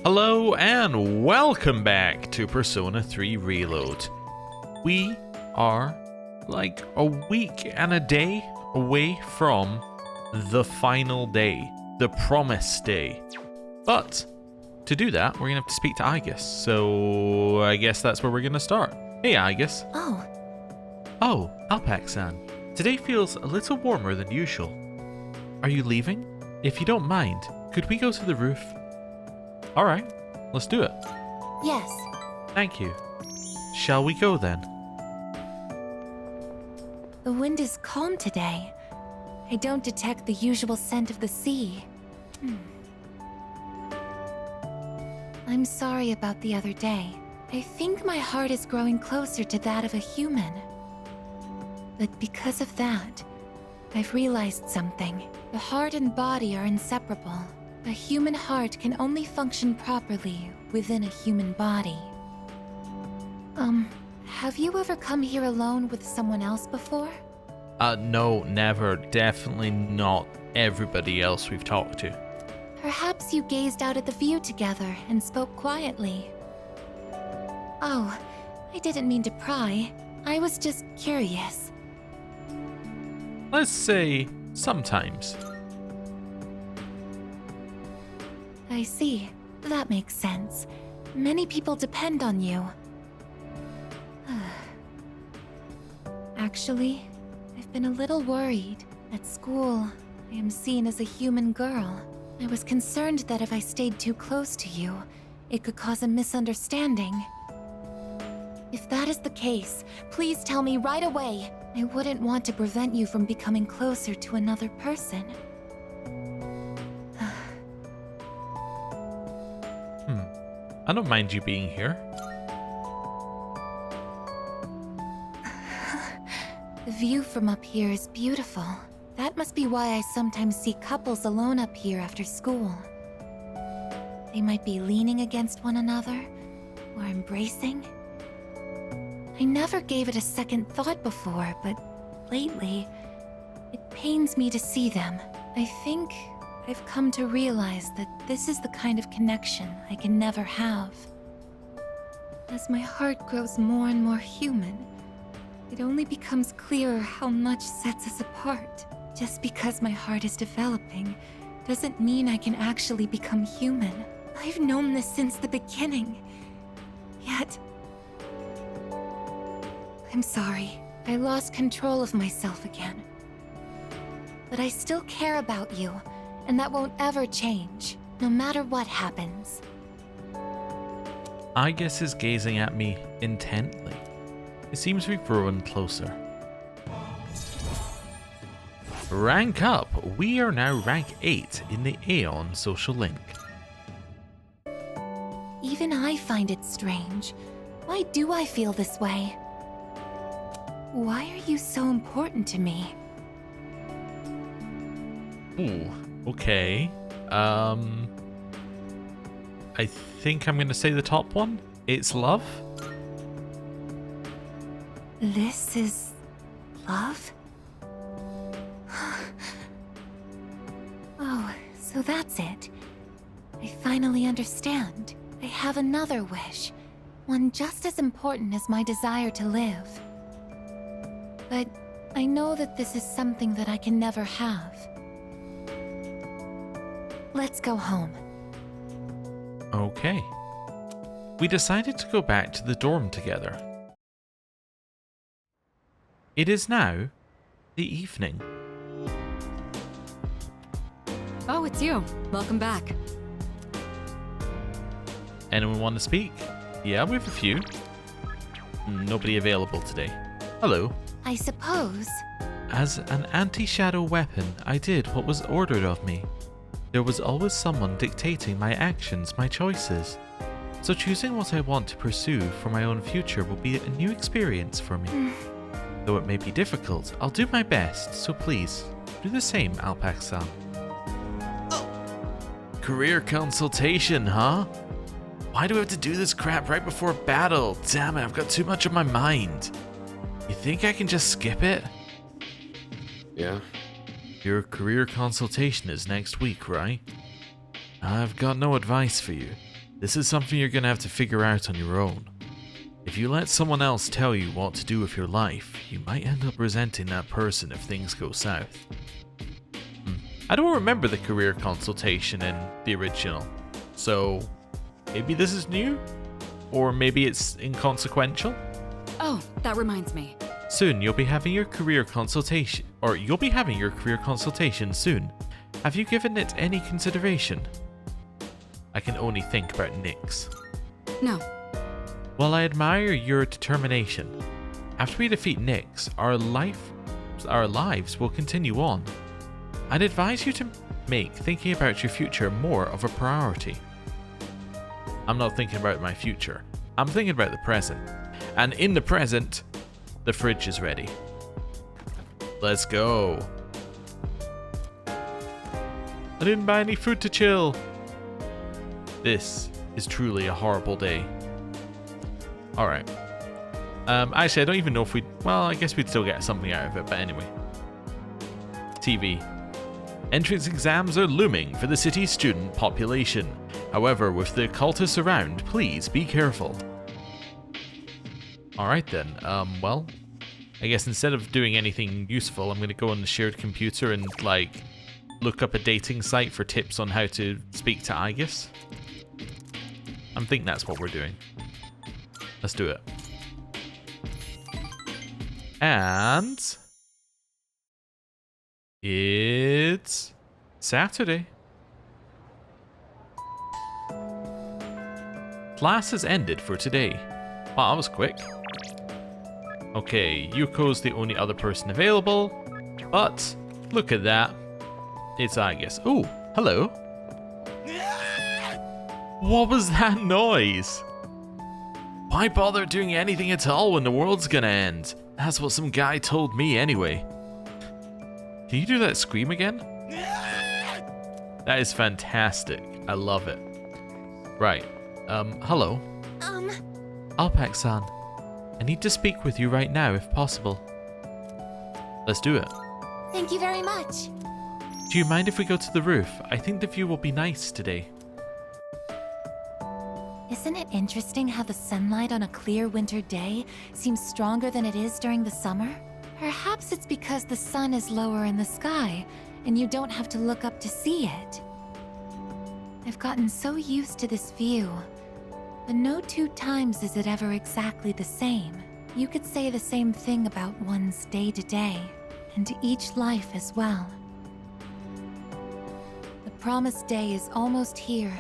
Hello and welcome back to Persona 3 Reload. We are like a week and a day away from the final day, the promised day. But to do that, we're going to have to speak to Aigis, so I guess that's where we're going to start. Hey Aigis. Oh, Alpax-san. Today feels a little warmer than usual. Are you leaving? If you don't mind, could we go to the roof? Alright, let's do it. Yes. Thank you. Shall we go then? The wind is calm today. I don't detect the usual scent of the sea. I'm sorry about the other day. I think my heart is growing closer to that of a human. But because of that, I've realized something. The heart and body are inseparable. A human heart can only function properly within a human body. Have you ever come here alone with someone else before? No, never. Definitely not everybody else we've talked to. Perhaps you gazed out at the view together and spoke quietly. Oh, I didn't mean to pry. I was just curious. Let's say sometimes. I see. That makes sense. Many people depend on you. Actually, I've been a little worried. At school, I am seen as a human girl. I was concerned that if I stayed too close to you, it could cause a misunderstanding. If that is the case, please tell me right away. I wouldn't want to prevent you from becoming closer to another person. I don't mind you being here. The view from up here is beautiful. That must be why I sometimes see couples alone up here after school. They might be leaning against one another, or embracing. I never gave it a second thought before, but lately, it pains me to see them. I think I've come to realize that this is the kind of connection I can never have. As my heart grows more and more human, it only becomes clearer how much sets us apart. Just because my heart is developing doesn't mean I can actually become human. I've known this since the beginning. Yet, I'm sorry. I lost control of myself again. But I still care about you, and that won't ever change, no matter what happens. Aigis is gazing at me intently. It seems we've grown closer. Rank up! We are now rank 8 in the Aeon social link. Even I find it strange. Why do I feel this way? Why are you so important to me? Ooh, okay. I think I'm gonna say the top one. It's love. This is love? Oh, so that's it. I finally understand. I have another wish. One just as important as my desire to live. But I know that this is something that I can never have. Let's go home. Okay. We decided to go back to the dorm together. It is now the evening. Oh, it's you. Welcome back. Anyone want to speak? Yeah, we have a few. Nobody available today. Hello. I suppose. As an anti-shadow weapon, I did what was ordered of me. There was always someone dictating my actions, my choices. So choosing what I want to pursue for my own future will be a new experience for me. Though it may be difficult, I'll do my best, so please, do the same, Alpax-san. Career consultation, huh? Why do I have to do this crap right before battle? Damn it, I've got too much on my mind. You think I can just skip it? Yeah. Your career consultation is next week, right? I've got no advice for you. This is something you're gonna have to figure out on your own. If you let someone else tell you what to do with your life, you might end up resenting that person if things go south. I don't remember the career consultation in the original, so maybe this is new? Or maybe it's inconsequential? Oh, that reminds me. Soon you'll be having your career consultation, soon. Have you given it any consideration? I can only think about Nyx. No. While I admire your determination, after we defeat Nyx, our lives will continue on. I'd advise you to make thinking about your future more of a priority. I'm not thinking about my future. I'm thinking about the present. And in the present, the fridge is ready. Let's go. I didn't buy any food to chill. This is truly a horrible day. Alright. Actually, I don't even know if well, I guess we'd still get something out of it, but anyway. TV. Entrance exams are looming for the city's student population. However, with the cultists around, please be careful. Alright then, well, I guess instead of doing anything useful, I'm going to go on the shared computer and, like, look up a dating site for tips on how to speak to Aegis. I'm thinking that's what we're doing. Let's do it. And it's Saturday. Class has ended for today. Wow, that was quick. Okay, Yuko's the only other person available, but look at that. It's Aegis. Oh, hello. What was that noise? Why bother doing anything at all when the world's gonna end? That's what some guy told me anyway. Can you do that scream again? That is fantastic. I love it. Right. Hello. Alpax-san. I need to speak with you right now if possible. Let's do it. Thank you very much. Do you mind if we go to the roof? I think the view will be nice today. Isn't it interesting how the sunlight on a clear winter day seems stronger than it is during the summer? Perhaps it's because the sun is lower in the sky and you don't have to look up to see it. I've gotten so used to this view, but no two times is it ever exactly the same. You could say the same thing about one's day-to-day, and each life as well. The promised day is almost here.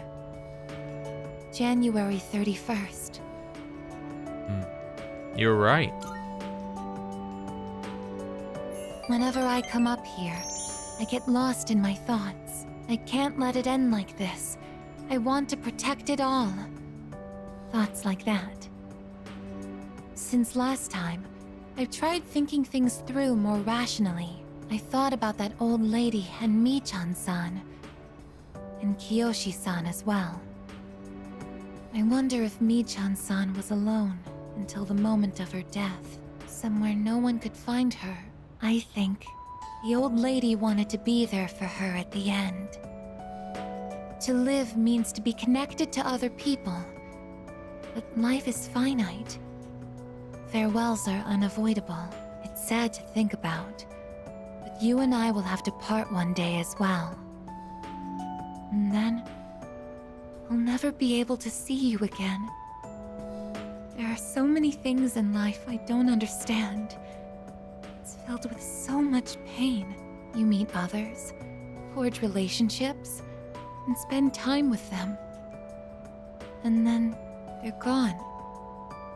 January 31st. You're right. Whenever I come up here, I get lost in my thoughts. I can't let it end like this. I want to protect it all. Thoughts like that. Since last time, I've tried thinking things through more rationally. I thought about that old lady and Michan-san, and Kiyoshi-san as well. I wonder if Michan-san was alone until the moment of her death, somewhere no one could find her. I think the old lady wanted to be there for her at the end. To live means to be connected to other people, but life is finite. Farewells are unavoidable. It's sad to think about, but you and I will have to part one day as well. And then I'll never be able to see you again. There are so many things in life I don't understand. It's filled with so much pain. You meet others, forge relationships, and spend time with them. And then they're gone,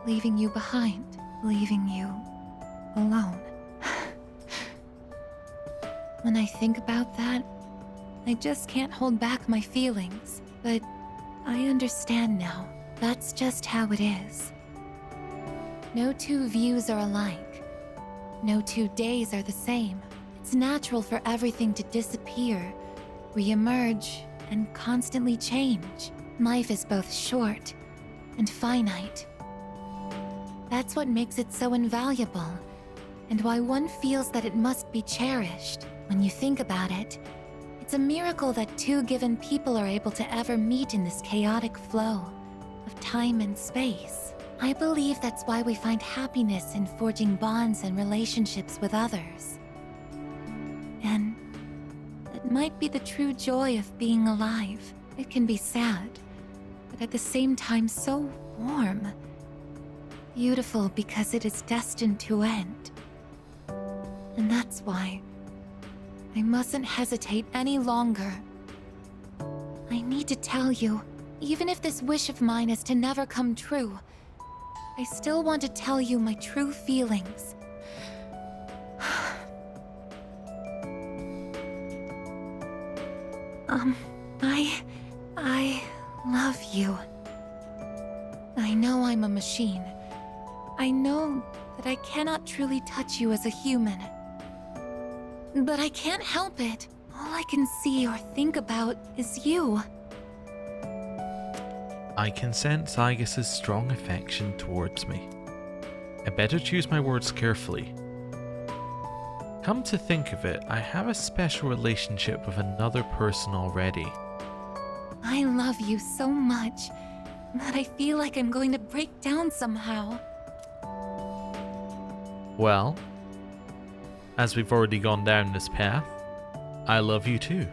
leaving you behind, leaving you alone. When I think about that, I just can't hold back my feelings, but I understand now. That's just how it is. No two views are alike. No 2 days are the same. It's natural for everything to disappear, re-emerge, and constantly change. Life is both short and finite. That's what makes it so invaluable, and why one feels that it must be cherished. When you think about it, it's It's a miracle that two given people are able to ever meet in this chaotic flow of time and space. I believe that's why we find happiness in forging bonds and relationships with others. And that might be the true joy of being alive. It can be sad, but at the same time so warm. Beautiful because it is destined to end. And that's why I mustn't hesitate any longer. I need to tell you, even if this wish of mine is to never come true, I still want to tell you my true feelings. I love you. I know I'm a machine. I know that I cannot truly touch you as a human. But I can't help it. All I can see or think about is you. I can sense Aigus's strong affection towards me. I better choose my words carefully. Come to think of it, I have a special relationship with another person already. I love you so much that I feel like I'm going to break down somehow. Well, as we've already gone down this path, I love you too.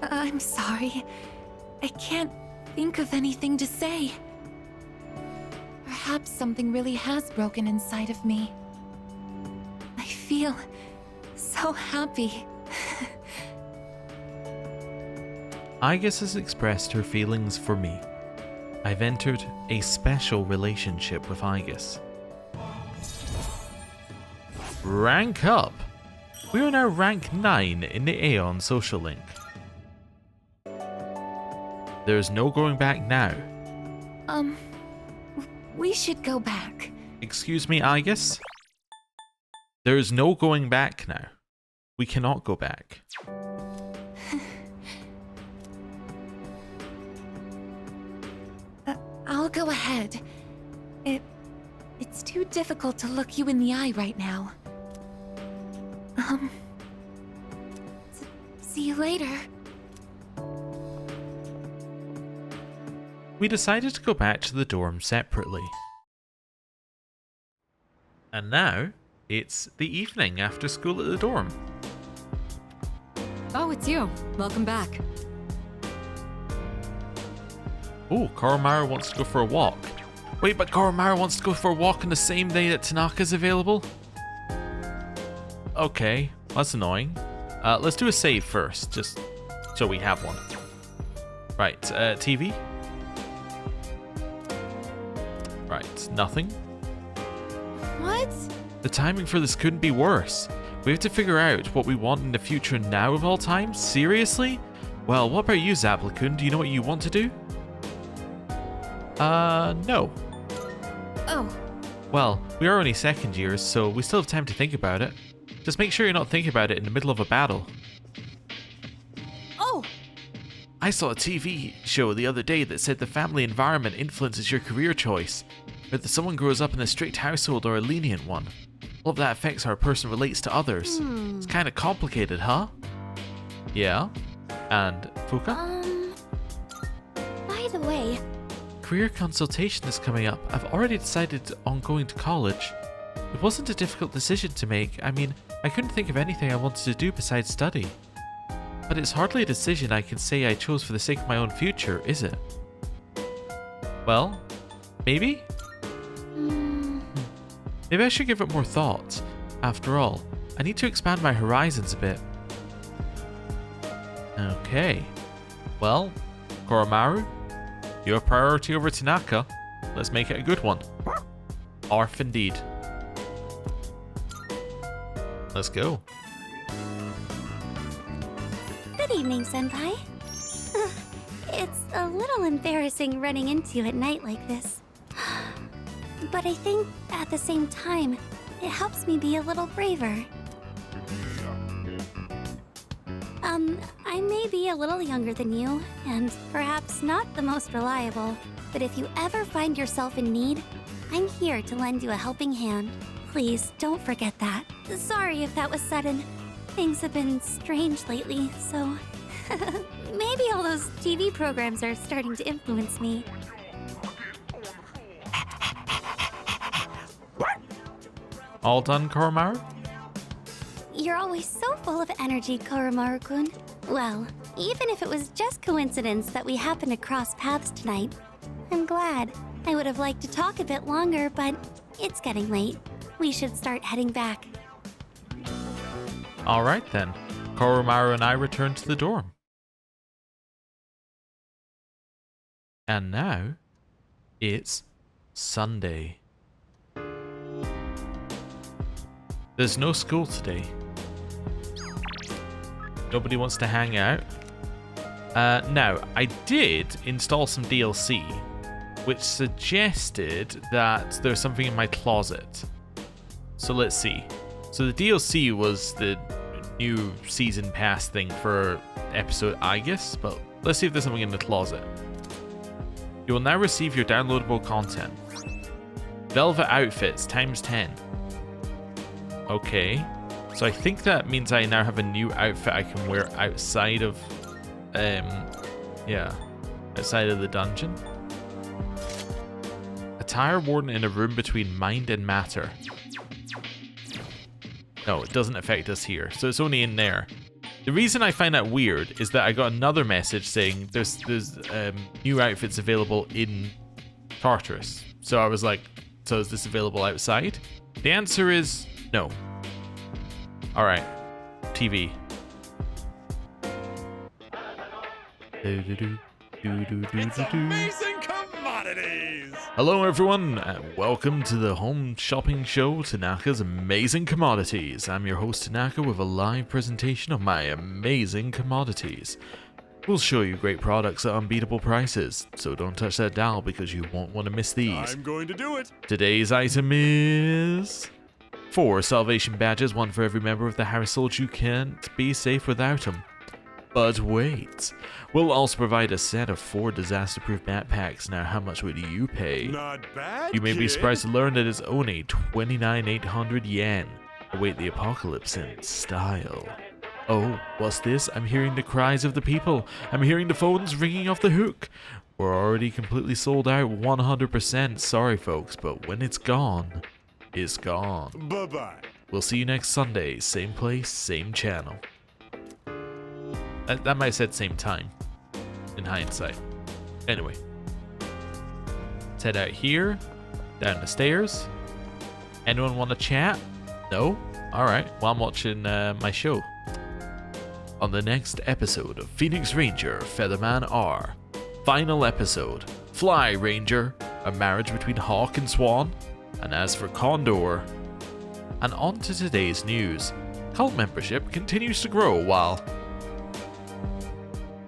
I'm sorry. I can't think of anything to say. Perhaps something really has broken inside of me. I feel so happy. Aigus has expressed her feelings for me. I've entered a special relationship with Aigus. Rank up! We are now rank 9 in the Aeon social link. There's no going back now. We should go back. Excuse me, Aigus? There's no going back now. We cannot go back. I'll go ahead. It's too difficult to look you in the eye right now. See you later. We decided to go back to the dorm separately. And now, it's the evening after school at the dorm. Oh, it's you. Welcome back. Oh, Koromaru wants to go for a walk. Wait, but Koromaru wants to go for a walk on the same day that Tanaka's available? Okay, that's annoying. Let's do a save first, just so we have one. Right, TV? Right, nothing. What? The timing for this couldn't be worse. We have to figure out what we want in the future now of all time? Seriously? Well, what about you, Zaplakun? Do you know what you want to do? No. Oh. Well, we are only second years, so we still have time to think about it. Just make sure you're not thinking about it in the middle of a battle. Oh! I saw a TV show the other day that said the family environment influences your career choice. Whether someone grows up in a strict household or a lenient one. All of that affects how a person relates to others. It's kind of complicated, huh? Yeah? And Fuka? By the way... Career consultation is coming up. I've already decided on going to college. It wasn't a difficult decision to make. I mean, I couldn't think of anything I wanted to do besides study. But it's hardly a decision I can say I chose for the sake of my own future, is it? Well, maybe? Maybe I should give it more thought. After all, I need to expand my horizons a bit. Okay. Well, Koromaru, your priority over Tanaka. Let's make it a good one. Arf indeed. Let's go. Good evening, Senpai. It's a little embarrassing running into you at night like this. But I think, at the same time, it helps me be a little braver. I may be a little younger than you, and perhaps not the most reliable, but if you ever find yourself in need, I'm here to lend you a helping hand. Please, don't forget that. Sorry if that was sudden. Things have been strange lately, so... Maybe all those TV programs are starting to influence me. All done, Koromaru? You're always so full of energy, Koromaru-kun. Well, even if it was just coincidence that we happened to cross paths tonight, I'm glad. I would have liked to talk a bit longer, but it's getting late. We should start heading back. All right then. Koromaru and I return to the dorm. And now, it's Sunday. There's no school today. Nobody wants to hang out. Now, I did install some DLC, which suggested that there's something in my closet. So let's see. So the DLC was the new season pass thing for episode Aegis, but let's see if there's something in the closet. You will now receive your downloadable content. Velvet outfits times 10. Okay. So I think that means I now have a new outfit I can wear outside of outside of the dungeon. Attire worn in a room between mind and matter. No, it doesn't affect us here, so it's only in there. The reason I find that weird is that I got another message saying there's new outfits available in Tartarus. So I was like, so is this available outside? The answer is no. Alright, TV. It's amazing commodities! Hello everyone, and welcome to the home shopping show, Tanaka's Amazing Commodities. I'm your host Tanaka with a live presentation of my amazing commodities. We'll show you great products at unbeatable prices, so don't touch that dial because you won't want to miss these. I'm going to do it! Today's item is 4 salvation badges, 1 for every member of the household. You can't be safe without them. But wait, we'll also provide a set of 4 disaster-proof backpacks. Now, how much would you pay? Not bad, You may be kid. surprised to learn that it's only 29,800 yen. Await the apocalypse in style. Oh, what's this? I'm hearing the cries of the people. I'm hearing the phones ringing off the hook. We're already completely sold out, 100%. Sorry, folks, but when it's gone, it's gone. Bye-bye. We'll see you next Sunday. Same place, same channel. That might have said same time, in hindsight. Anyway. Let's head out here, down the stairs. Anyone want to chat? No? Alright, well I'm watching my show. On the next episode of Phoenix Ranger, Featherman R. Final episode, Fly Ranger, a marriage between Hawk and Swan. And as for Condor... And on to today's news. Cult membership continues to grow while...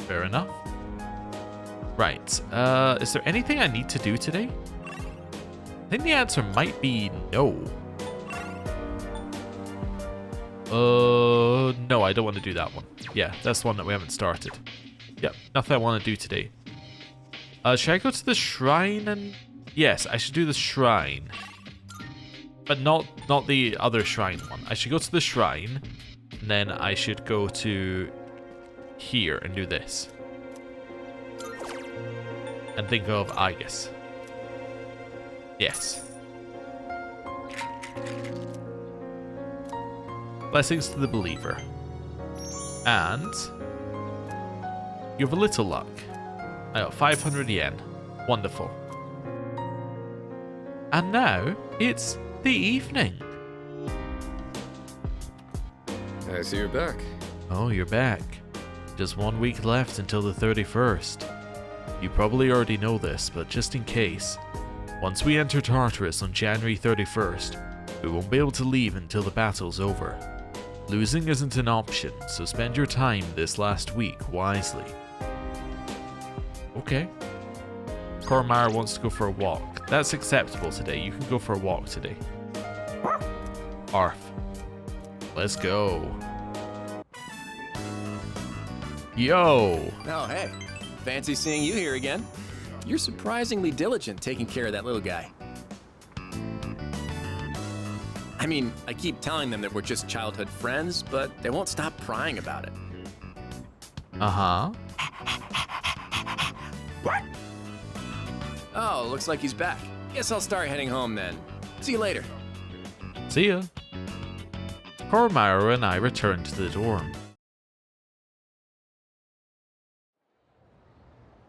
Fair enough. Right, is there anything I need to do today? I think the answer might be no. No, I don't want to do that one. Yeah, that's the one that we haven't started. Yep, nothing I want to do today. Should I go to the shrine and... Yes, I should do the shrine. But not the other shrine one. I should go to the shrine, and then I should go to here and do this. And think of Aegis. Yes. Blessings to the believer. And you have a little luck. I got 500 yen. Wonderful. And now it's the evening. I see you're back. Oh, you're back. Just 1 week left until the 31st. You probably already know this, but just in case, once we enter Tartarus on January 31st, we won't be able to leave until the battle's over. Losing isn't an option, so spend your time this last week wisely. Okay. Koromaru wants to go for a walk. That's acceptable today. You can go for a walk today. Arf. Let's go. Yo! Oh, hey. Fancy seeing you here again. You're surprisingly diligent taking care of that little guy. I mean, I keep telling them that we're just childhood friends, but they won't stop prying about it. Uh-huh. Oh, looks like he's back. Guess I'll start heading home then. See you later. See ya. Koromaru and I returned to the dorm.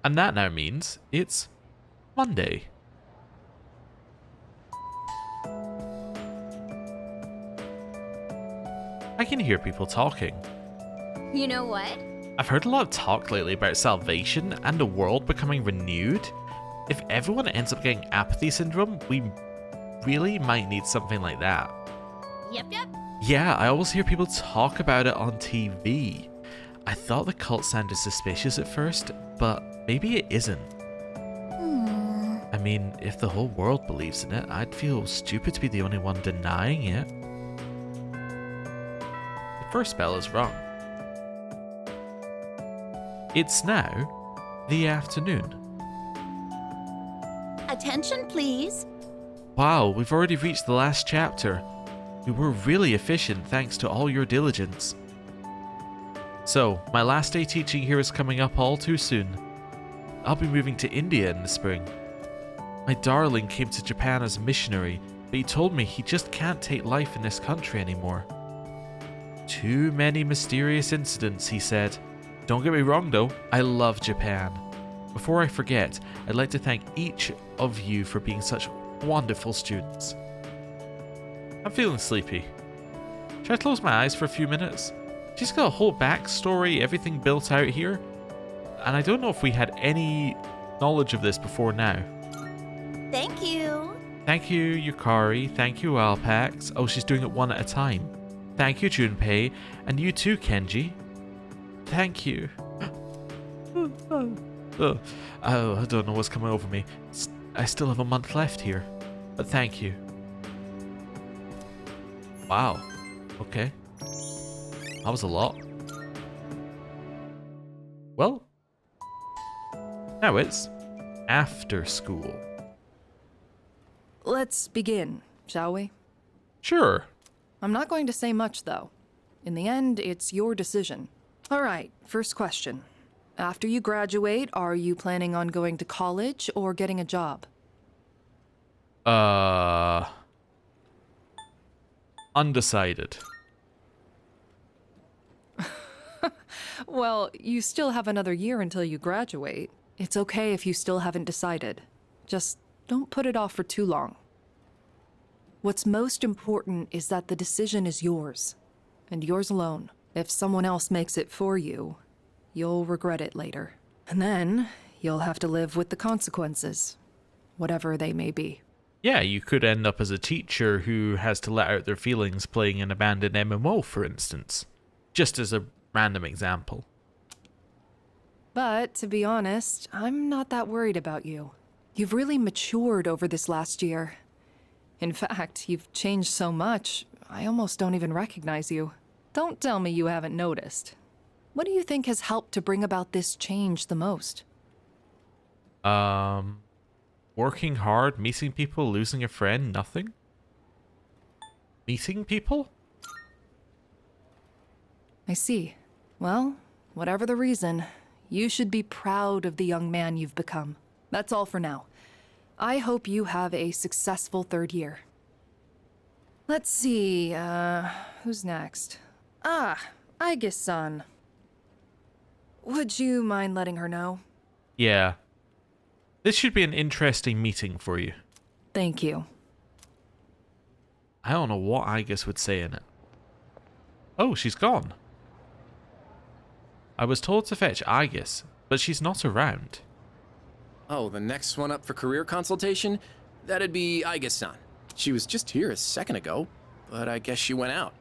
And that now means it's Monday. I can hear people talking. You know what? I've heard a lot of talk lately about salvation and the world becoming renewed. If everyone ends up getting apathy syndrome, we really might need something like that. Yep. Yeah, I always hear people talk about it on TV. I thought the cult sounded suspicious at first, but maybe it isn't. I mean, if the whole world believes in it, I'd feel stupid to be the only one denying it. The first spell is wrong. It's now the afternoon. Attention, please. Wow, we've already reached the last chapter. We were really efficient thanks to all your diligence. So, my last day teaching here is coming up all too soon. I'll be moving to India in the spring. My darling came to Japan as a missionary, but he told me he just can't take life in this country anymore. Too many mysterious incidents, he said. Don't get me wrong though, I love Japan. Before I forget, I'd like to thank each of you for being such wonderful students. I'm feeling sleepy. Should I close my eyes for a few minutes? She's got a whole backstory, everything built out here. And I don't know if we had any knowledge of this before now. Thank you. Thank you, Yukari. Thank you, Alpax. Oh, she's doing it one at a time. Thank you, Junpei. And you too, Kenji. Thank you. Oh, I don't know what's coming over me. I still have a month left here. But thank you. Wow. Okay. That was a lot. Well, now it's after school. Let's begin, shall we? Sure. I'm not going to say much, though. In the end, it's your decision. All right, first question. After you graduate, are you planning on going to college or getting a job? Undecided. Well, you still have another year until you graduate. It's okay if you still haven't decided. Just don't put it off for too long. What's most important is that the decision is yours, and yours alone. If someone else makes it for you, you'll regret it later. And then, you'll have to live with the consequences, whatever they may be. Yeah, you could end up as a teacher who has to let out their feelings playing an abandoned MMO, for instance. Just as a random example. But, to be honest, I'm not that worried about you. You've really matured over this last year. In fact, you've changed so much, I almost don't even recognize you. Don't tell me you haven't noticed. What do you think has helped to bring about this change the most? Working hard, meeting people, losing a friend, nothing? Meeting people? I see. Well, whatever the reason, you should be proud of the young man you've become. That's all for now. I hope you have a successful third year. Let's see, who's next? Aige-san. Would you mind letting her know? Yeah. This should be an interesting meeting for you. Thank you. I don't know what Igus would say in it. Oh, she's gone. I was told to fetch Igus, but she's not around. Oh, the next one up for career consultation? That'd be Aige-san. She was just here a second ago, but I guess she went out.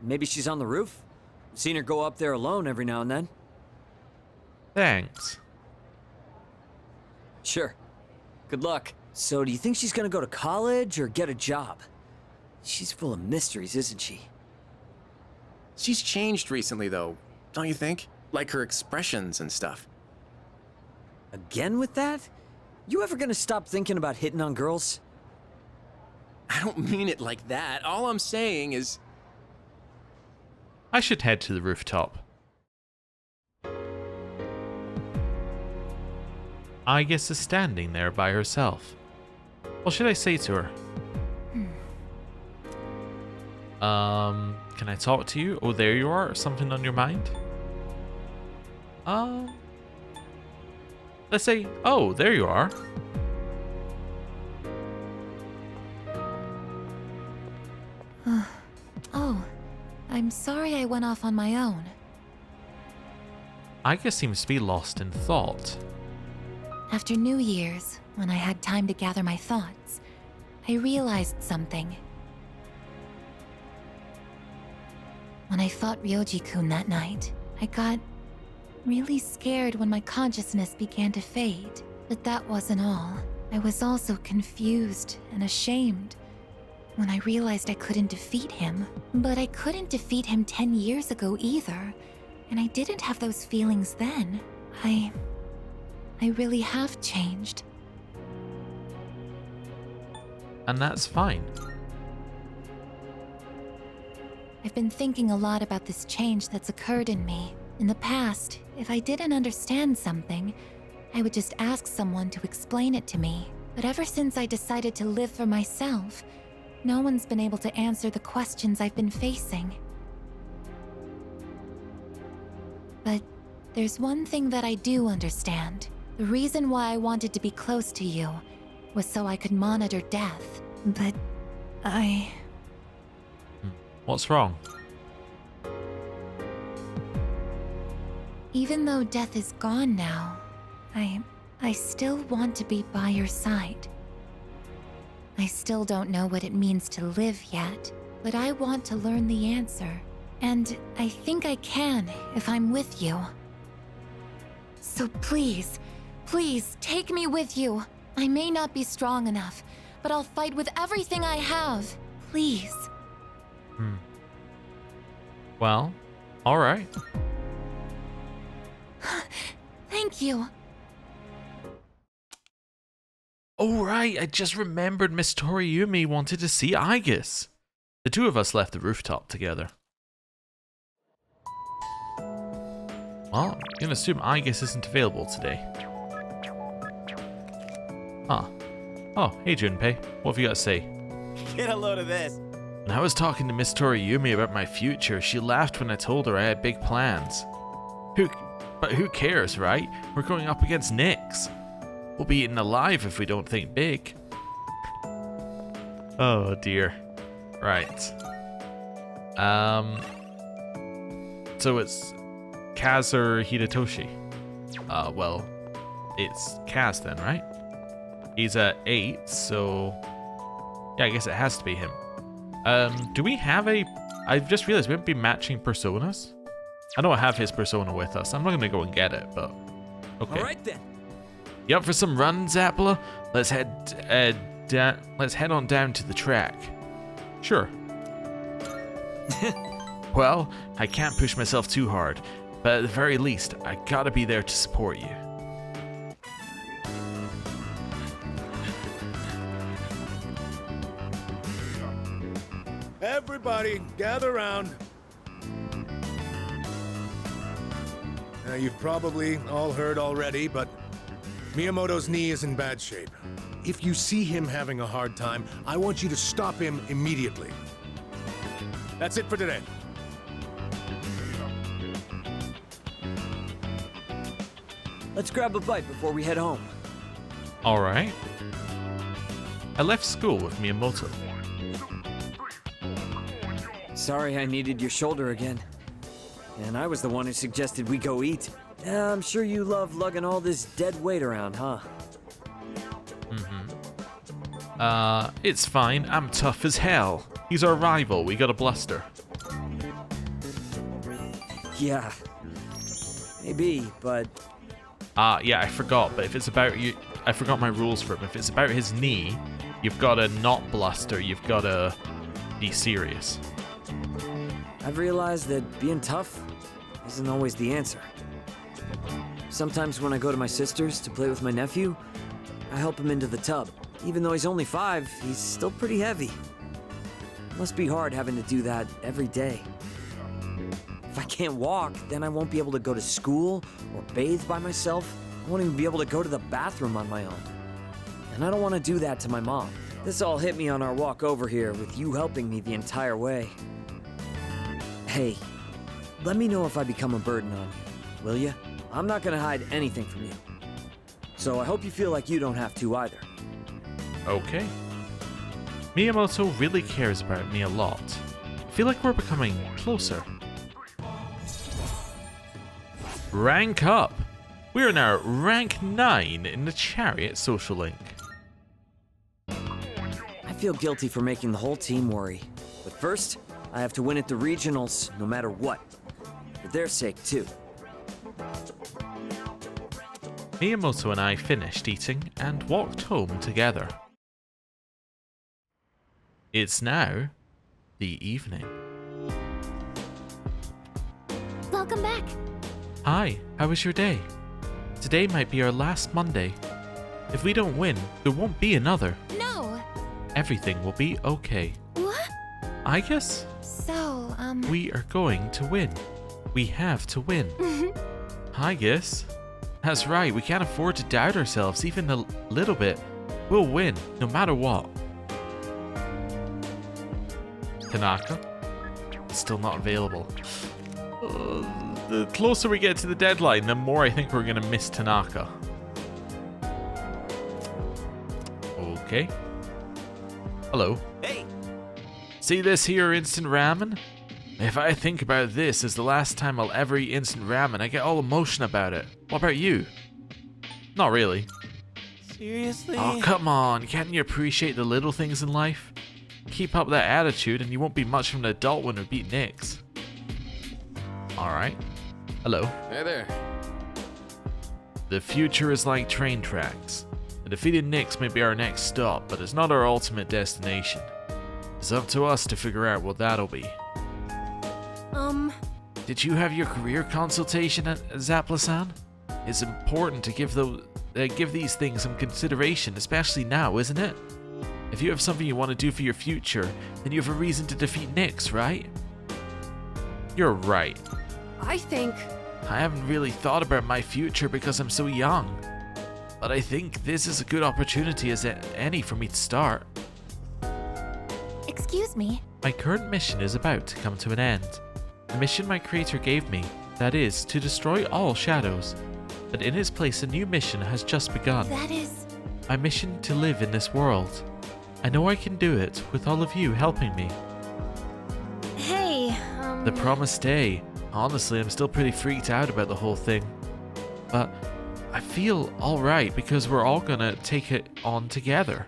Maybe she's on the roof? Seen her go up there alone every now and then. Thanks. Sure. Good luck. So, do you think she's gonna go to college or get a job? She's full of mysteries, isn't she? She's changed recently, though, don't you think? Like her expressions and stuff. Again with that? You ever gonna stop thinking about hitting on girls? I don't mean it like that. All I'm saying is... I should head to the rooftop. Aigis is standing there by herself. What should I say to her? Can I talk to you? Oh, there you are. Something on your mind? Let's say, oh, there you are. Oh, I'm sorry I went off on my own. Aigis seems to be lost in thought. After New Year's, when I had time to gather my thoughts, I realized something. When I fought Ryoji-kun that night, I got really scared when my consciousness began to fade. But that wasn't all. I was also confused and ashamed when I realized I couldn't defeat him. But I couldn't defeat him 10 years ago either, and I didn't have those feelings then. I really have changed. And that's fine. I've been thinking a lot about this change that's occurred in me. In the past, if I didn't understand something, I would just ask someone to explain it to me. But ever since I decided to live for myself, no one's been able to answer the questions I've been facing. But there's one thing that I do understand. The reason why I wanted to be close to you was so I could monitor death. But What's wrong? even though death is gone now, I still want to be by your side. I still don't know what it means to live yet, but I want to learn the answer. And I think I can if I'm with you. So please, please take me with you. I may not be strong enough, but I'll fight with everything I have. Please. Well, alright. Thank you. Oh right, I just remembered Miss Toriumi wanted to see Aigis. The two of us left the rooftop together. Well, I'm gonna assume Aigis isn't available today. Huh. Oh, hey Junpei, what have you got to say? Get a load of this. When I was talking to Miss Toriumi about my future, she laughed when I told her I had big plans. But who cares, right? We're going up against Nyx. We'll be eaten alive if we don't think big. Oh dear. Right. So it's Kaz or Hidetoshi? Well, it's Kaz then, right? He's at 8, so yeah, I guess it has to be him. Do we have a... I've just realized we might be matching personas. I know I have his persona with us. I'm not gonna go and get it, but okay. All right then. You up for some run, Zappala? Let's head on down to the track. Sure. Well, I can't push myself too hard, but at the very least, I gotta be there to support you. Everybody, gather around. Now, you've probably all heard already, but Miyamoto's knee is in bad shape. If you see him having a hard time, I want you to stop him immediately. That's it for today. Let's grab a bite before we head home. Alright. I left school with Miyamoto. Sorry I needed your shoulder again. And I was the one who suggested we go eat. I'm sure you love lugging all this dead weight around, huh? It's fine. I'm tough as hell. He's our rival. We got a bluster. Yeah. Maybe, but... Yeah, I forgot. But if it's about you... I forgot my rules for him. If it's about his knee, you've got to not bluster. You've got to be serious. I've realized that being tough isn't always the answer. Sometimes when I go to my sister's to play with my nephew, I help him into the tub. Even though he's only 5, he's still pretty heavy. Must be hard having to do that every day. If I can't walk, then I won't be able to go to school or bathe by myself. I won't even be able to go to the bathroom on my own. And I don't want to do that to my mom. This all hit me on our walk over here, with you helping me the entire way. Hey, let me know if I become a burden on you, will you? I'm not gonna hide anything from you. So I hope you feel like you don't have to either. Okay. Miyamoto really cares about me a lot. I feel like we're becoming closer. Rank up! We are now rank 9 in the Chariot social link. I feel guilty for making the whole team worry. But first, I have to win at the regionals no matter what. For their sake, too. Miyamoto and I finished eating and walked home together. It's now the evening. Welcome back. Hi, how was your day? Today might be our last Monday. If we don't win, there won't be another. No! Everything will be okay. What? I guess So, we are going to win. We have to win. I guess. That's right, we can't afford to doubt ourselves even a little bit. We'll win, no matter what. Tanaka? Still not available. The closer we get to the deadline, the more I think we're gonna miss Tanaka. Okay. Hello. Hey! See this here instant ramen? If I think about this as the last time I'll ever eat instant ramen, I get all emotion about it. What about you? Not really. Seriously? Oh, come on. Can't you appreciate the little things in life? Keep up that attitude and you won't be much of an adult when we beat Nyx. Alright. Hello. Hey there. The future is like train tracks. The defeated Nyx may be our next stop, but it's not our ultimate destination. It's up to us to figure out what that'll be. Did you have your career consultation at Zapla-san? It's important to give these things some consideration, especially now, isn't it? If you have something you want to do for your future, then you have a reason to defeat Nyx, right? You're right. I think... I haven't really thought about my future because I'm so young. But I think this is a good opportunity as any for me to start. excuse me. My current mission is about to come to an end. The mission my creator gave me, that is, to destroy all shadows. But in its place a new mission has just begun. That is... My mission to live in this world. I know I can do it with all of you helping me. Hey, The promised day. Honestly, I'm still pretty freaked out about the whole thing. But I feel alright because we're all gonna take it on together.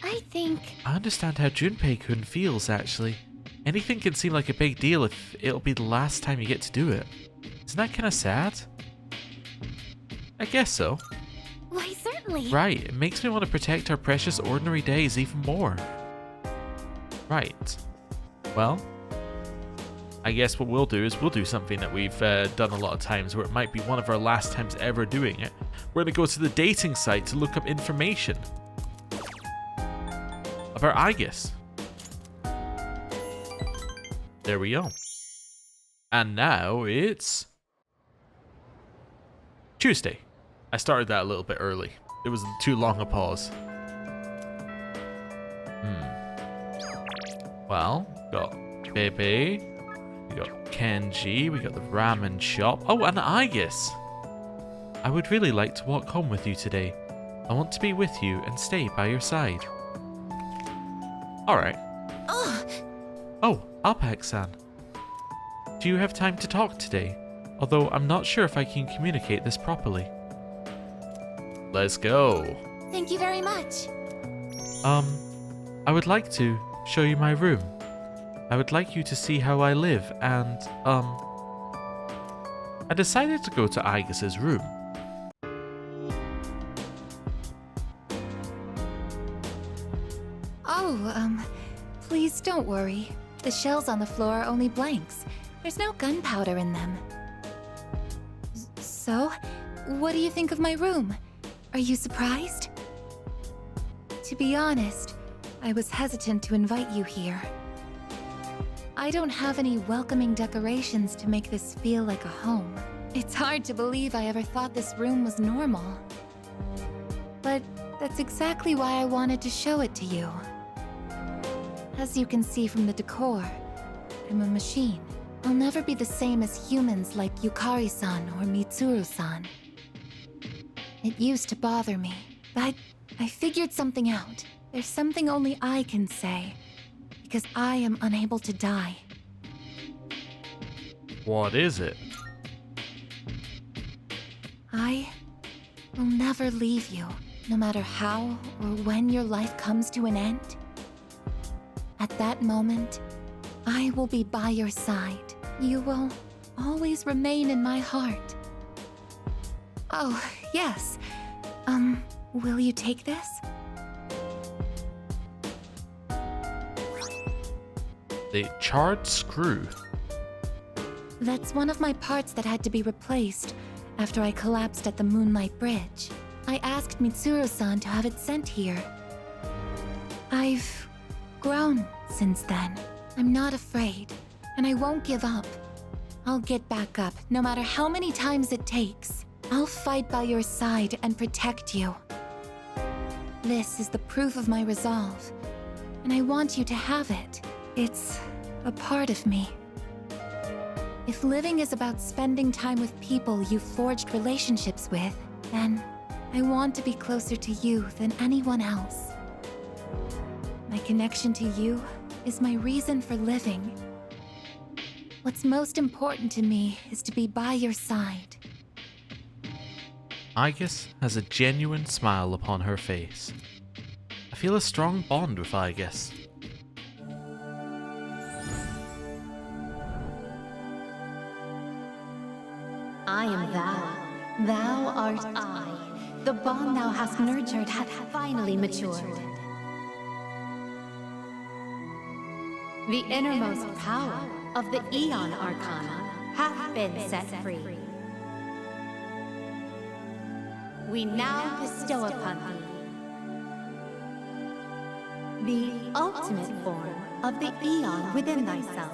I think... I understand how Junpei-kun feels, actually. Anything can seem like a big deal if it'll be the last time you get to do it. Isn't that kinda sad? I guess so. Why, certainly. Right, it makes me want to protect our precious ordinary days even more. Right. Well, I guess what we'll do is we'll do something that we've done a lot of times where it might be one of our last times ever doing it. We're going to go to the dating site to look up information about Aegis. There we go. And now it's Tuesday. I started that a little bit early. It was too long a pause. Well, got Pepe, we got Kenji, we got the ramen shop. Oh, and Aegis! I would really like to walk home with you today. I want to be with you and stay by your side. Alright. Oh, Alpax-san. Do you have time to talk today? Although I'm not sure if I can communicate this properly. Let's go. Thank you very much. I would like to show you my room. I would like you to see how I live and, I decided to go to Aegis's room. Oh, please don't worry. The shells on the floor are only blanks. There's no gunpowder in them. So, what do you think of my room? Are you surprised? To be honest, I was hesitant to invite you here. I don't have any welcoming decorations to make this feel like a home. It's hard to believe I ever thought this room was normal. But that's exactly why I wanted to show it to you. As you can see from the decor, I'm a machine. I'll never be the same as humans like Yukari-san or Mitsuru-san. It used to bother me, but I figured something out. There's something only I can say, because I am unable to die. What is it? I will never leave you, no matter how or when your life comes to an end. At that moment, I will be by your side. You will always remain in my heart. Oh, yes. Will you take this? The charred screw. That's one of my parts that had to be replaced after I collapsed at the Moonlight Bridge. I asked Mitsuru-san to have it sent here. I've grown since then. I'm not afraid, and I won't give up. I'll get back up, no matter how many times it takes. I'll fight by your side and protect you. This is the proof of my resolve, and I want you to have it. It's a part of me. If living is about spending time with people you've forged relationships with, then I want to be closer to you than anyone else. My connection to you is my reason for living. What's most important to me is to be by your side. Aigis has a genuine smile upon her face. I feel a strong bond with Aigis. I am thou. Thou art I. The bond thou hast nurtured hath finally matured. The innermost power of the Aeon Arcana hath been set free. We now bestow upon thee the ultimate form of the Aeon within thyself.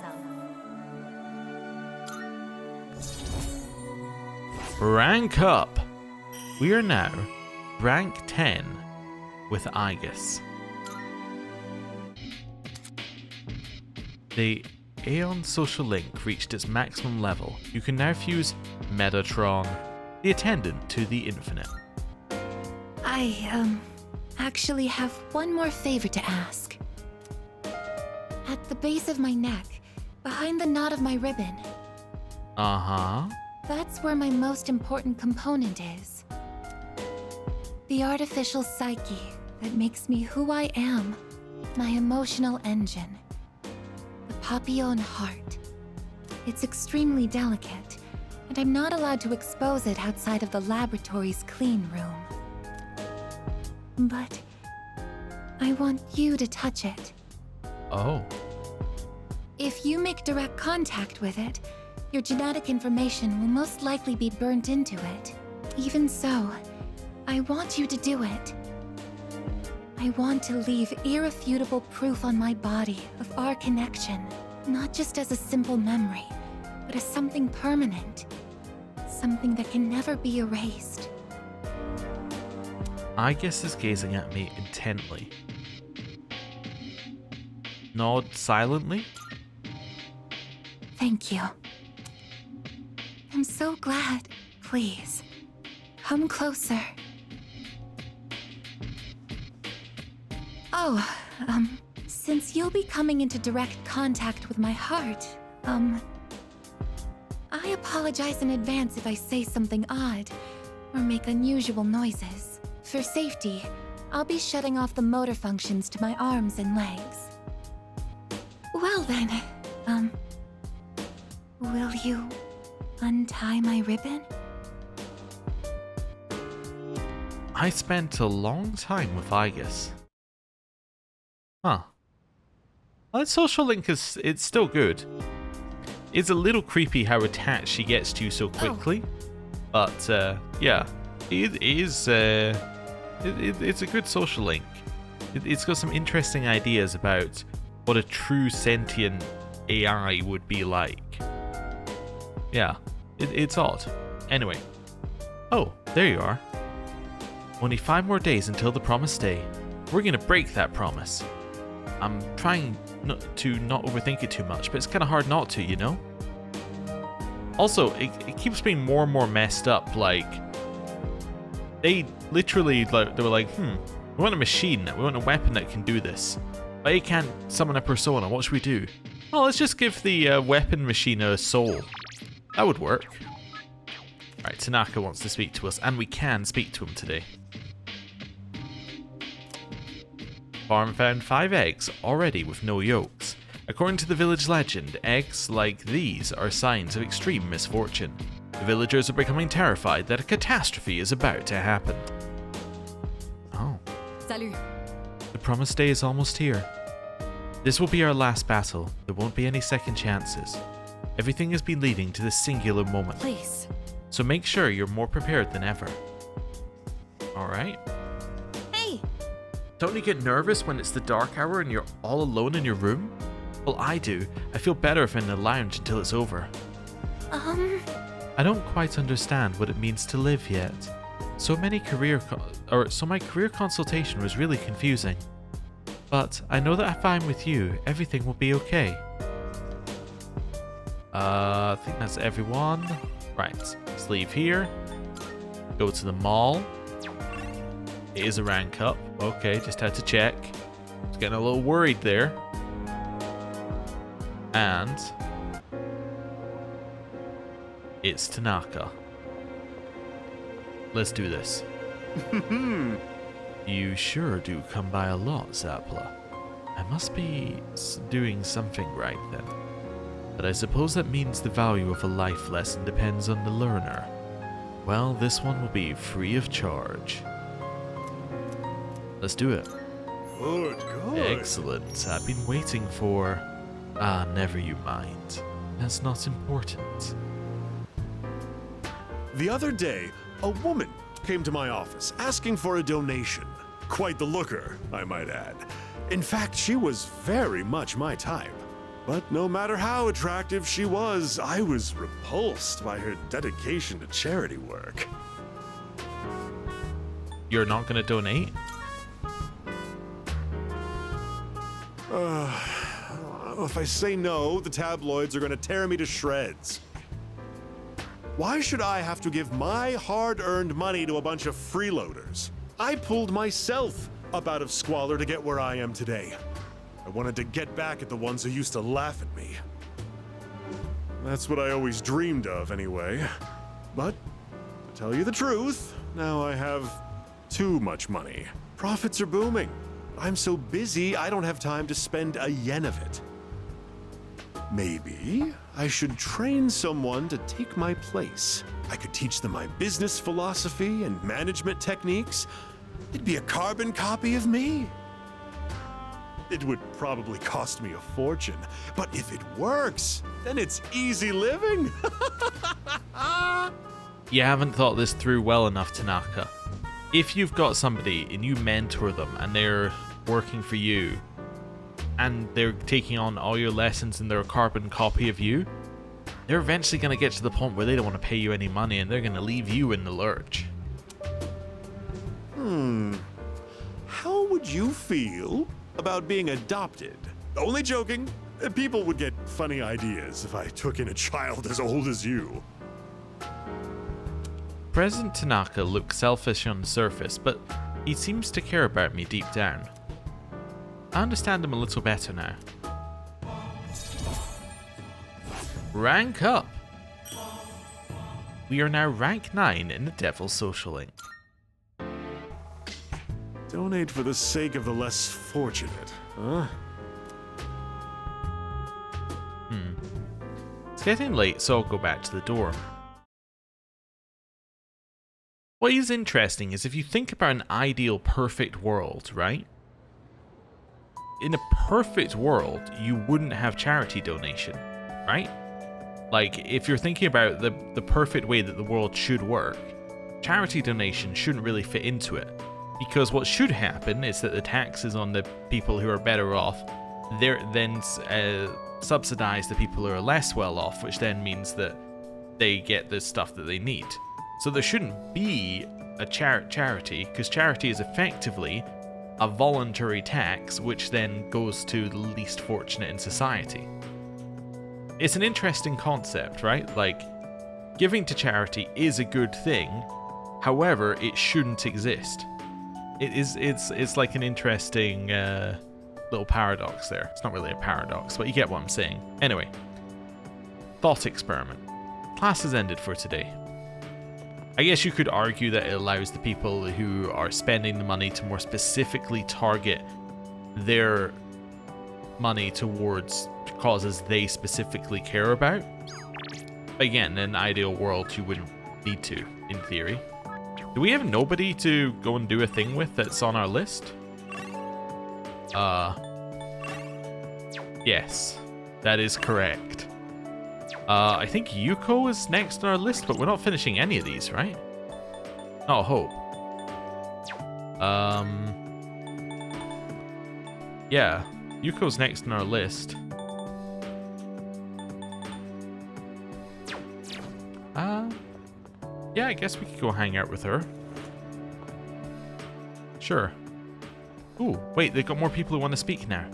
Rank up! We are now rank 10 with Aigis. The Aeon social link reached its maximum level. You can now fuse Metatron, the attendant to the infinite. I, actually have one more favor to ask. At the base of my neck, behind the knot of my ribbon, Uh-huh. that's where my most important component is. The artificial psyche that makes me who I am, my emotional engine. The Papillon heart. It's extremely delicate, and I'm not allowed to expose it outside of the laboratory's clean room. But I want you to touch it. Oh. If you make direct contact with it, your genetic information will most likely be burnt into it. Even so, I want you to do it. I want to leave irrefutable proof on my body of our connection, not just as a simple memory, but as something permanent. Something that can never be erased. Aigis is gazing at me intently. Nod silently. Thank you. I'm so glad. Please, come closer. Oh, since you'll be coming into direct contact with my heart, I apologize in advance if I say something odd or make unusual noises. For safety, I'll be shutting off the motor functions to my arms and legs. Well then, will you untie my ribbon? I spent a long time with Aigis. Huh. Well, that social link is, it's still good. It's a little creepy how attached she gets to you so quickly. But, yeah. It is It's a good social link. It's got some interesting ideas about what a true sentient AI would be like. Yeah, it's odd. Anyway. Oh, there you are. Only 5 more days until the promised day. We're gonna break that promise. I'm trying not to overthink it too much, but it's kind of hard not to, you know? Also, it keeps being more and more messed up. Like, they literally, they were like, we want a machine, we want a weapon that can do this. But it can't summon a persona, what should we do? Oh, let's just give the weapon machine a soul. That would work. Alright, Tanaka wants to speak to us, and we can speak to him today. Farm found 5 eggs already with no yolks. According to the village legend, eggs like these are signs of extreme misfortune. The villagers are becoming terrified that a catastrophe is about to happen. Oh. Salut. The promised day is almost here. This will be our last battle. There won't be any second chances. Everything has been leading to this singular moment. Please. So make sure you're more prepared than ever. Alright. Hey! Don't you get nervous when it's the dark hour and you're all alone in your room? Well, I do. I feel better if I'm in the lounge until it's over. I don't quite understand what it means to live yet. So my career consultation was really confusing. But I know that if I'm with you, everything will be okay. I think that's everyone. Right, let's leave here. Go to the mall. It is a rank up. Okay, just had to check. Was getting a little worried there. And it's Tanaka. Let's do this. You sure do come by a lot, Zapla. I must be doing something right then. But I suppose that means the value of a life lesson depends on the learner. Well, this one will be free of charge. Let's do it. Good. Excellent. I've been waiting for... never you mind. That's not important. The other day, a woman came to my office asking for a donation. Quite the looker, I might add. In fact, she was very much my type. But no matter how attractive she was, I was repulsed by her dedication to charity work. You're not gonna donate? If I say no, the tabloids are gonna tear me to shreds. Why should I have to give my hard-earned money to a bunch of freeloaders? I pulled myself up out of squalor to get where I am today. I wanted to get back at the ones who used to laugh at me. That's what I always dreamed of, anyway. But, to tell you the truth, now I have too much money. Profits are booming. I'm so busy, I don't have time to spend a yen of it. Maybe I should train someone to take my place. I could teach them my business philosophy and management techniques. It'd be a carbon copy of me. It would probably cost me a fortune, but if it works, then it's easy living. You haven't thought this through well enough, Tanaka. If you've got somebody and you mentor them and they're working for you and they're taking on all your lessons and they're a carbon copy of you, they're eventually going to get to the point where they don't want to pay you any money and they're going to leave you in the lurch. How would you feel about being adopted? Only joking. People would get funny ideas if I took in a child as old as you. President Tanaka looks selfish on the surface, but he seems to care about me deep down. I understand him a little better now. Rank up! We are now rank 9 in the Devil's Social Link. Donate for the sake of the less fortunate, huh? It's getting late, so I'll go back to the dorm. What is interesting is if you think about an ideal perfect world, right? In a perfect world, you wouldn't have charity donation, right? Like, if you're thinking about the perfect way that the world should work, charity donation shouldn't really fit into it. Because what should happen is that the taxes on the people who are better off, they're then subsidize the people who are less well off, which then means that they get the stuff that they need. So there shouldn't be a charity, because charity is effectively a voluntary tax, which then goes to the least fortunate in society. It's an interesting concept, right? Like, giving to charity is a good thing, however, it shouldn't exist. It's like an interesting little paradox there. It's not really a paradox, but you get what I'm saying. Anyway, thought experiment. Class has ended for today. I guess you could argue that it allows the people who are spending the money to more specifically target their money towards causes they specifically care about. Again, in an ideal world, you wouldn't need to, in theory. Do we have nobody to go and do a thing with that's on our list? Yes, that is correct. I think Yuko is next on our list, but we're not finishing any of these, right? Not a hope. Yeah, Yuko's next on our list. Yeah, I guess we could go hang out with her. Sure. Ooh, wait, they've got more people who want to speak now.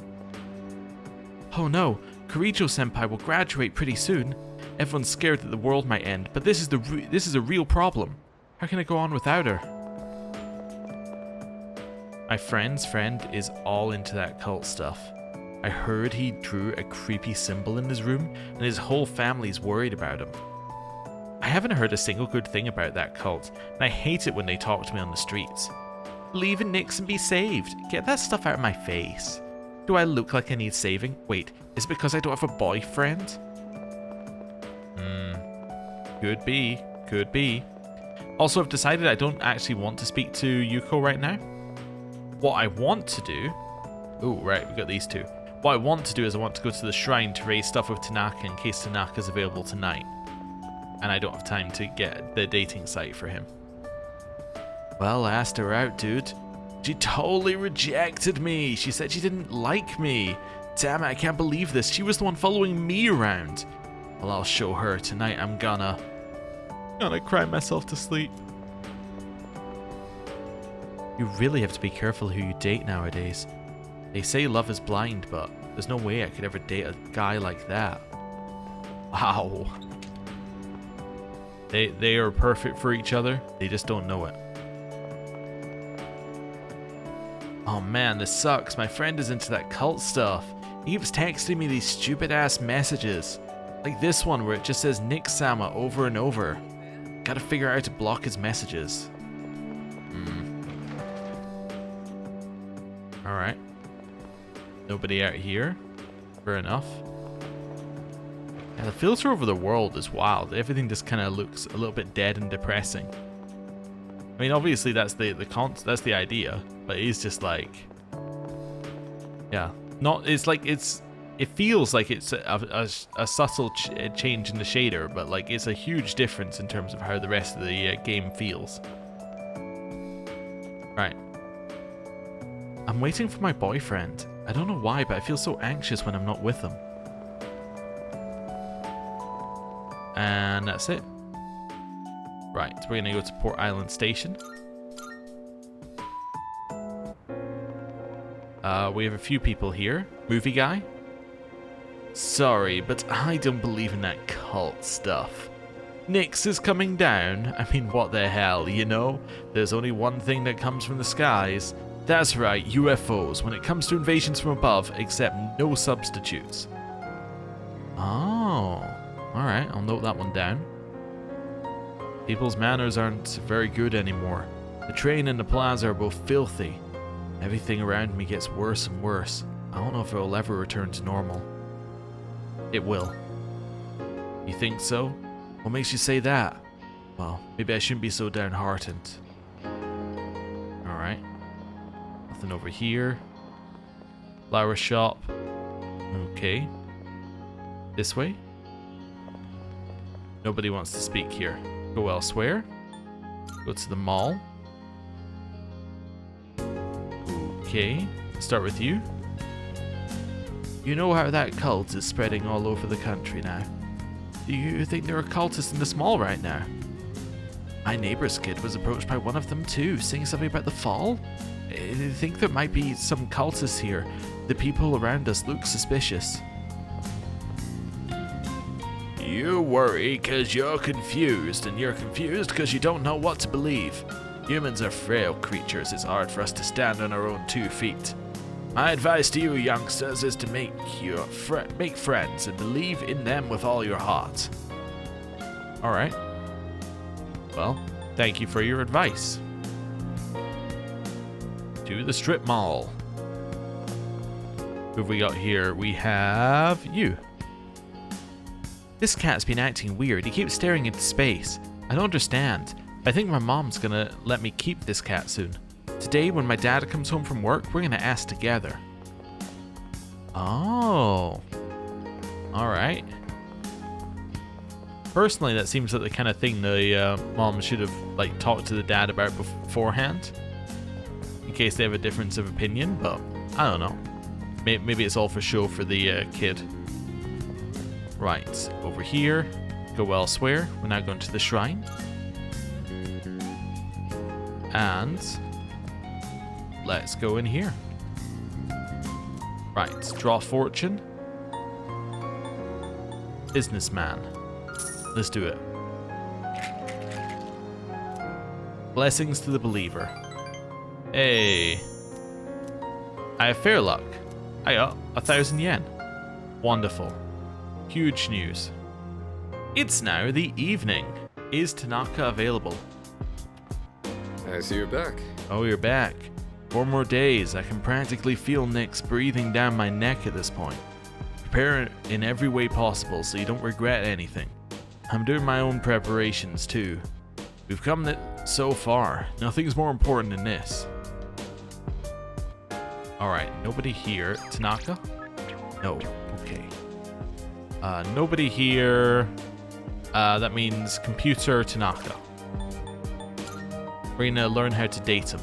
Oh no, Kirijo-senpai will graduate pretty soon. Everyone's scared that the world might end, but this is a real problem. How can I go on without her? My friend's friend is all into that cult stuff. I heard he drew a creepy symbol in his room, and his whole family's worried about him. I haven't heard a single good thing about that cult, and I hate it when they talk to me on the streets. Believe in Nyx and be saved. Get that stuff out of my face. Do I look like I need saving? Wait, is it because I don't have a boyfriend? Could be. Could be. Also, I've decided I don't actually want to speak to Yuko right now. What I want to do... Oh, right, we got these two. What I want to do is I want to go to the shrine to raise stuff with Tanaka in case Tanaka's available tonight. And I don't have time to get the dating site for him. Well, I asked her out, dude. She totally rejected me. She said she didn't like me. Damn it, I can't believe this. She was the one following me around. Well, I'll show her. Tonight I'm gonna cry myself to sleep. You really have to be careful who you date nowadays. They say love is blind, but there's no way I could ever date a guy like that. Wow. They are perfect for each other. They just don't know it. Oh man, this sucks. My friend is into that cult stuff. He keeps texting me these stupid ass messages. Like this one where it just says Nyx-sama over and over. Gotta figure out how to block his messages. Alright. Nobody out here. Fair enough. Yeah, the filter over the world is wild. Everything just kind of looks a little bit dead and depressing. I mean, obviously that's that's the idea, but it's just like, yeah, not. It's like it feels like it's a subtle change in the shader, but like it's a huge difference in terms of how the rest of the game feels. Right. I'm waiting for my boyfriend. I don't know why, but I feel so anxious when I'm not with him. And that's it. Right, so we're gonna go to Port Island Station. We have a few people here. Movie guy. Sorry, but I don't believe in that cult stuff. Nyx is coming down. I mean, what the hell, you know? There's only one thing that comes from the skies. That's right, UFOs. When it comes to invasions from above, accept no substitutes. Oh, alright, I'll note that one down. People's manners aren't very good anymore. The train and the plaza are both filthy. Everything around me gets worse and worse. I don't know if it will ever return to normal. It will. You think so? What makes you say that? Well, maybe I shouldn't be so downhearted. Alright. Nothing over here. Flower shop. Okay. This way? Nobody wants to speak here. Go elsewhere. Go to the mall. Okay, start with you. You know how that cult is spreading all over the country now. Do you think there are cultists in this mall right now? My neighbor's kid was approached by one of them too, saying something about the fall. I think there might be some cultists here. The people around us look suspicious. You worry because you're confused, and you're confused because you don't know what to believe. Humans are frail creatures. It's hard for us to stand on our own 2 feet. My advice to you, youngsters, is to make friends and believe in them with all your heart. Alright. Well, thank you for your advice. To the strip mall. Who have we got here? We have you. This cat's been acting weird. He keeps staring into space. I don't understand. I think my mom's gonna let me keep this cat soon. Today, when my dad comes home from work, we're gonna ask together. Oh. Alright. Personally, that seems like the kind of thing the mom should have like talked to the dad about beforehand. In case they have a difference of opinion, but I don't know. Maybe it's all for show for the kid. Right, over here, go elsewhere. We're now going to the shrine. And let's go in here. Right, draw fortune. Businessman. Let's do it. Blessings to the believer. Hey. I have fair luck. I got 1,000 yen. Wonderful. Huge news. It's now the evening. Is Tanaka available? I see you're back. Oh, you're back. 4 more days. I can practically feel Nick's breathing down my neck at this point. Prepare in every way possible so you don't regret anything. I'm doing my own preparations too. We've come so far. Nothing's more important than this. Alright, nobody here. Tanaka? No. Okay. Nobody here. That means computer Tanaka. We're gonna learn how to date him.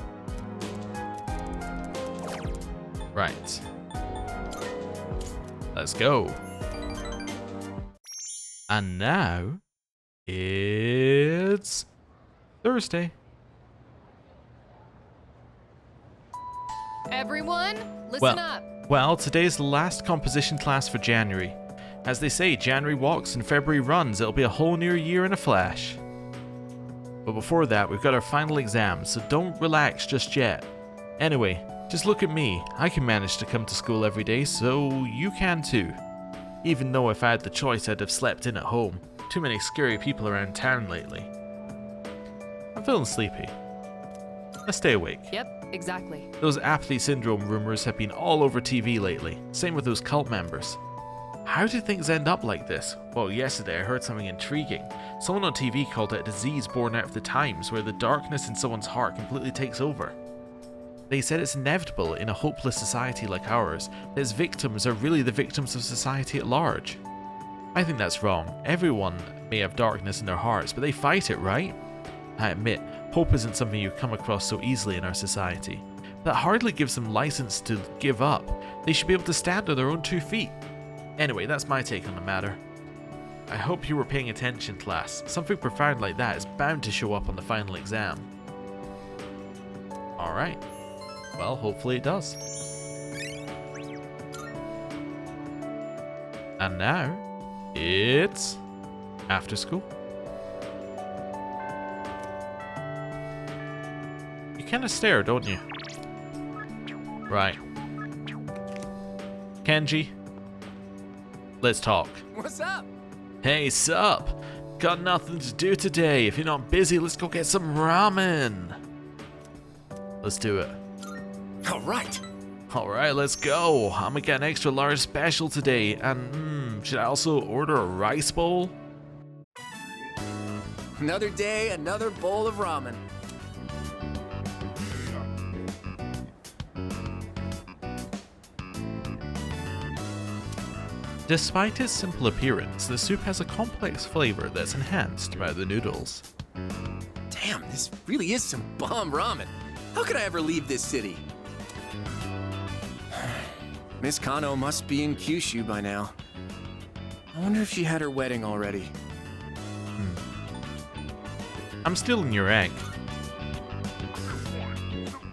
Right. Let's go. And now it's Thursday. Everyone, listen up. Well, today's the last composition class for January. As they say, January walks and February runs. It'll be a whole new year in a flash. But before that, we've got our final exams, so don't relax just yet. Anyway, just look at me. I can manage to come to school every day, so you can too. Even though if I had the choice, I'd have slept in at home. Too many scary people around town lately. I'm feeling sleepy. Let's stay awake. Yep, exactly. Those apathy syndrome rumors have been all over TV lately. Same with those cult members. How do things end up like this? Well, yesterday I heard something intriguing. Someone on TV called it a disease born out of the times where the darkness in someone's heart completely takes over. They said it's inevitable in a hopeless society like ours that its victims are really the victims of society at large. I think that's wrong. Everyone may have darkness in their hearts, but they fight it, right? I admit, hope isn't something you come across so easily in our society. That hardly gives them license to give up. They should be able to stand on their own 2 feet. Anyway, that's my take on the matter. I hope you were paying attention, class. Something profound like that is bound to show up on the final exam. Alright. Well, hopefully it does. And now, it's after school. You kind of stare, don't you? Right. Kenji, let's talk. What's up? Hey, sup? Got nothing to do today. If you're not busy, let's go get some ramen. Let's do it. All right. Alright, let's go. I'm gonna get an extra large special today. And, should I also order a rice bowl? Another day, another bowl of ramen. Despite its simple appearance, the soup has a complex flavor that's enhanced by the noodles. Damn, this really is some bomb ramen. How could I ever leave this city? Miss Kano must be in Kyushu by now. I wonder if she had her wedding already. I'm stealing your egg.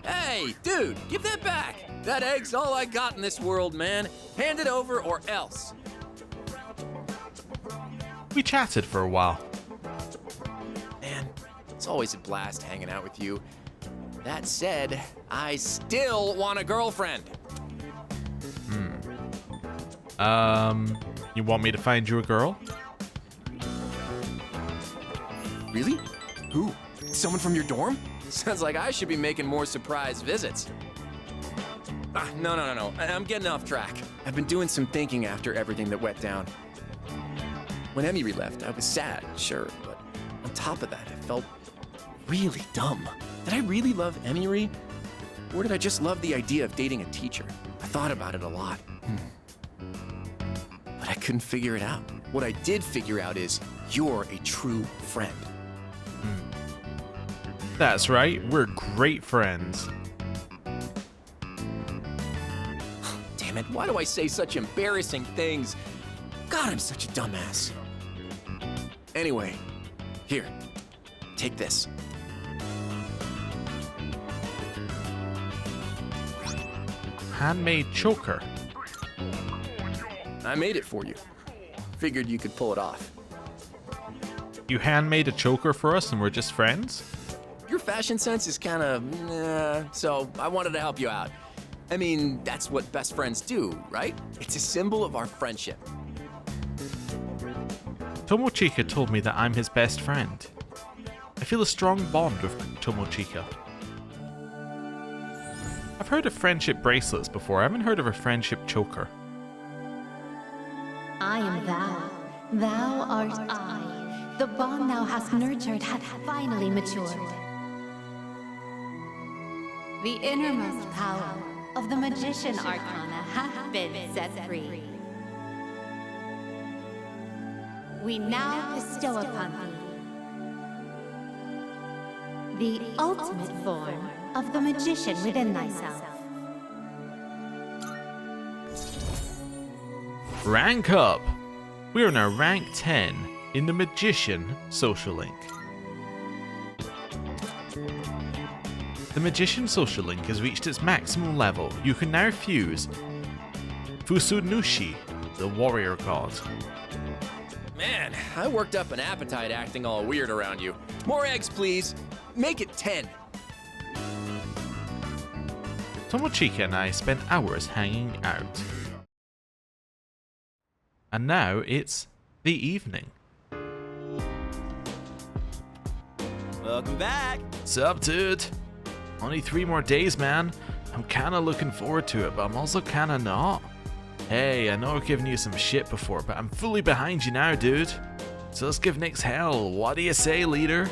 Hey, dude, give that back! That egg's all I got in this world, man. Hand it over or else. We chatted for a while. Man, it's always a blast hanging out with you. That said, I still want a girlfriend. You want me to find you a girl? Really? Who? Someone from your dorm? Sounds like I should be making more surprise visits. No. I'm getting off track. I've been doing some thinking after everything that went down. When Emiri left, I was sad, sure, but on top of that, I felt really dumb. Did I really love Emiri? Or did I just love the idea of dating a teacher? I thought about it a lot. But I couldn't figure it out. What I did figure out is you're a true friend. That's right, we're great friends. Damn it, why do I say such embarrassing things? God, I'm such a dumbass. Anyway, here, take this. Handmade choker. I made it for you. Figured you could pull it off. You handmade a choker for us and we're just friends? Your fashion sense is kind of, so I wanted to help you out. I mean, that's what best friends do, right? It's a symbol of our friendship. Tomochika told me that I'm his best friend. I feel a strong bond with Tomochika. I've heard of friendship bracelets before, I haven't heard of a friendship choker. I am thou. Thou art I. The bond thou hast nurtured hath finally matured. The innermost power of the magician arcana hath been set free. We now bestow upon thee the ultimate form of the magician within thyself. Rank up! We are now rank 10 in the Magician social link. The Magician social link has reached its maximum level. You can now fuse Fusunushi, the warrior god. Man, I worked up an appetite acting all weird around you. More eggs, please. Make it 10. Tomochika and I spent hours hanging out. And now it's the evening. Welcome back. Sup, dude? Only 3 more days, man. I'm kinda looking forward to it, but I'm also kinda not. Hey, I know I've given you some shit before, but I'm fully behind you now, dude. So let's give Nyx hell. What do you say, leader?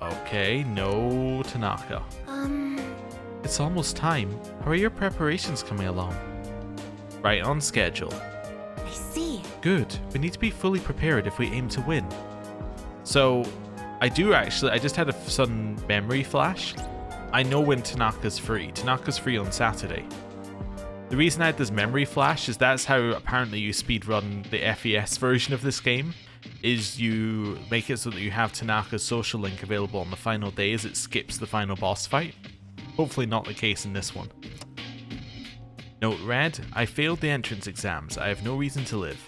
Okay, no Tanaka. It's almost time. How are your preparations coming along? Right on schedule. I see. Good. We need to be fully prepared if we aim to win. So, I just had a sudden memory flash. I know when Tanaka's free. Tanaka's free on Saturday. The reason I had this memory flash is that's how apparently you speedrun the FES version of this game, is you make it so that you have Tanaka's social link available on the final day as it skips the final boss fight. Hopefully not the case in this one. Note Red, I failed the entrance exams. I have no reason to live.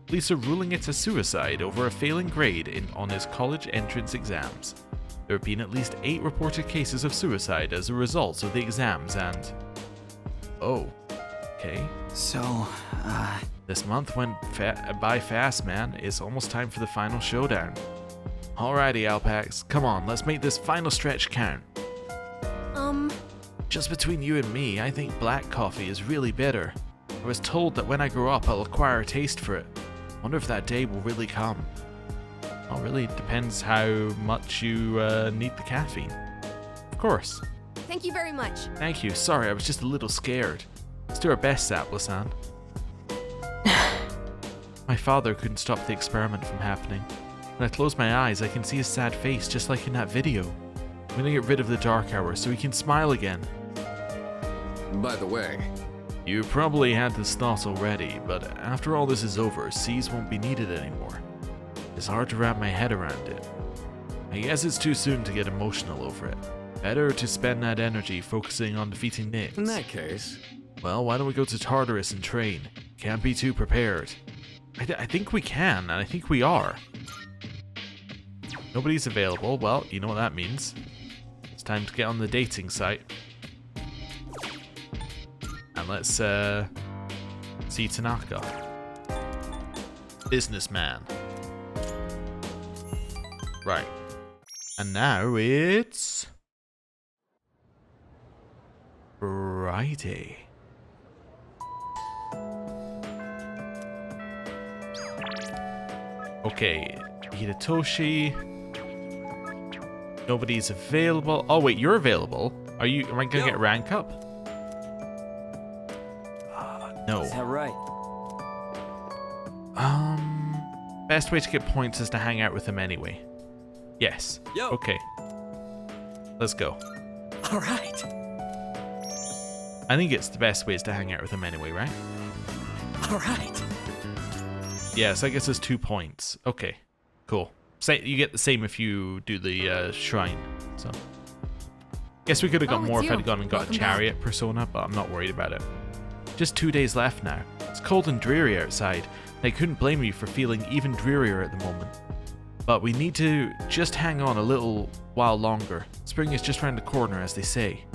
Police are ruling it a suicide over a failing grade on his college entrance exams. There have been at least 8 reported cases of suicide as a result of the exams and... Oh, okay. So, This month went by fast, man. It's almost time for the final showdown. Alrighty, Alpax, come on, let's make this final stretch count. Just between you and me, I think black coffee is really bitter. I was told that when I grow up, I'll acquire a taste for it. Wonder if that day will really come. Well, really depends how much you need the caffeine. Of course. Thank you very much. Thank you. Sorry, I was just a little scared. Let's do our best, Sapla-san. My father couldn't stop the experiment from happening. When I close my eyes, I can see his sad face just like in that video. I'm gonna get rid of the dark hour so he can smile again. By the way, You probably had this thought already, but after all this is over, C's won't be needed anymore. It's hard to wrap my head around it. I guess it's too soon to get emotional over it. Better to spend that energy focusing on defeating Nyx. in that case, Well, why don't we go to Tartarus and train? Can't be too prepared. I think we can, and I think we are. Nobody's available. Well, you know what that means. It's time to get on the dating site. And let's see Tanaka. Businessman. Right. And now it's Friday. Okay, Hidetoshi. Nobody's available. Oh wait, you're available. Am I gonna get rank up? No. Is that right? Best way to get points is to hang out with him anyway. Yes. Yo. Okay. Let's go. All right. I think it's the best way is to hang out with him anyway, right? All right. Yes, I guess it's 2 points. Okay, cool. You get the same if you do the shrine. So, guess we could have got more if I'd gone and got a chariot persona, but I'm not worried about it. Just 2 days left now. It's cold and dreary outside, and I couldn't blame you for feeling even drearier at the moment. But we need to just hang on a little while longer. Spring is just round the corner, as they say.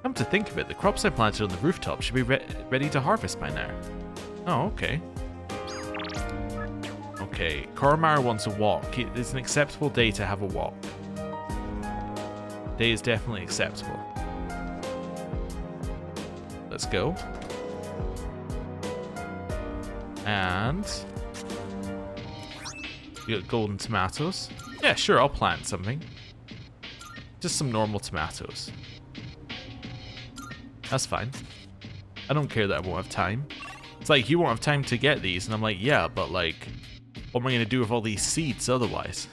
Come to think of it, the crops I planted on the rooftop should be ready to harvest by now. Oh, okay. Okay, Koromaru wants a walk. It's an acceptable day to have a walk. Day is definitely acceptable. Let's go. And we got golden tomatoes. Yeah, sure, I'll plant something. Just some normal tomatoes. That's fine. I don't care that I won't have time. It's like, you won't have time to get these, and I'm like, yeah, but like, what am I gonna do with all these seeds otherwise?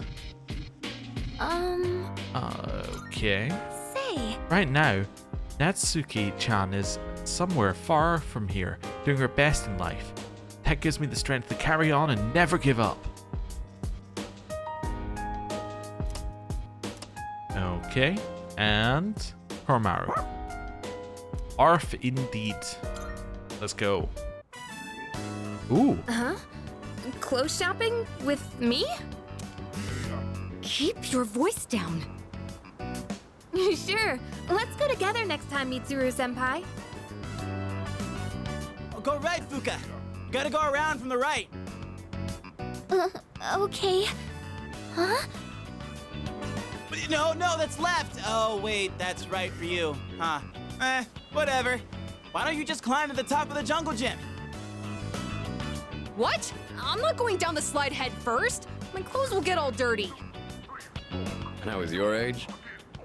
Okay. Say. Right now, Natsuki-chan is somewhere far from here, doing her best in life. That gives me the strength to carry on and never give up. Okay, and Koromaru. Arf indeed. Let's go. Ooh. Huh? Clothes shopping? With me? Keep your voice down. Sure. Let's go together next time, Mitsuru-senpai. Oh, go right, Fuka. Gotta go around from the right. Okay. Huh? No, that's left. Oh, wait, that's right for you. Huh. Whatever. Why don't you just climb to the top of the jungle gym? What? I'm not going down the slide head first. My clothes will get all dirty. when I was your age,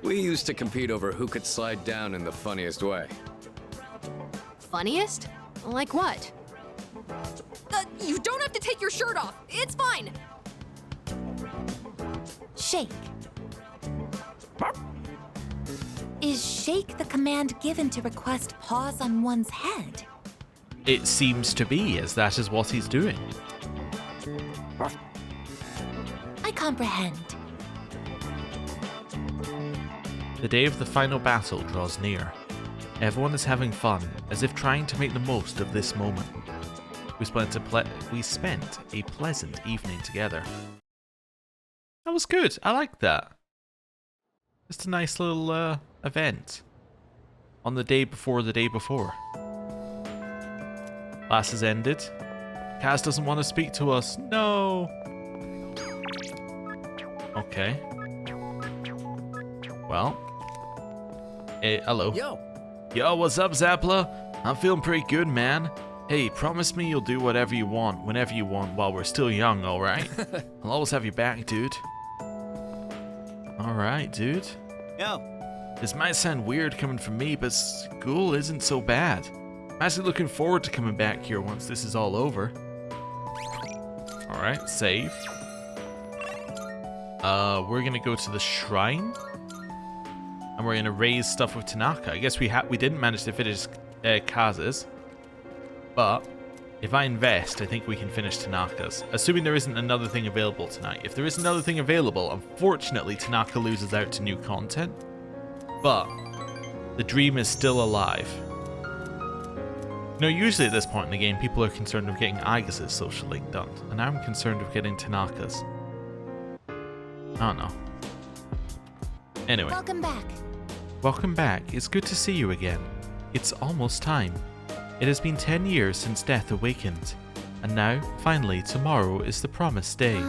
we used to compete over who could slide down in the funniest way. Funniest? Like what? You don't have to take your shirt off. It's fine. Shake. Is shake the command given to request paws on one's head? It seems to be, as that is what he's doing. I comprehend. The day of the final battle draws near. Everyone is having fun, as if trying to make the most of this moment. We spent a pleasant evening together. That was good. I liked that. Just a nice little event. On the day before the day before. Class has ended. Kaz doesn't want to speak to us. No. Okay. Well. Hey, hello. Yo, what's up, Zappla? I'm feeling pretty good, man. Hey, promise me you'll do whatever you want, whenever you want, while we're still young, alright? I'll always have your back, dude. Alright, dude. Yo. This might sound weird coming from me, but school isn't so bad. I'm actually looking forward to coming back here once this is all over. Alright, save. We're gonna go to the shrine. and we're going to raise stuff with Tanaka. I guess we didn't manage to finish Kaz's, but if I invest, I think we can finish Tanaka's. Assuming there isn't another thing available tonight. If there is another thing available, unfortunately, Tanaka loses out to new content. But the dream is still alive. You know, usually at this point in the game, people are concerned with getting Agas's social link done, and I'm concerned with getting Tanaka's. I don't know. Anyway. Welcome back. Welcome back. It's good to see you again. It's almost time. It has been 10 years since Death awakened, and now, finally, tomorrow is the promised day.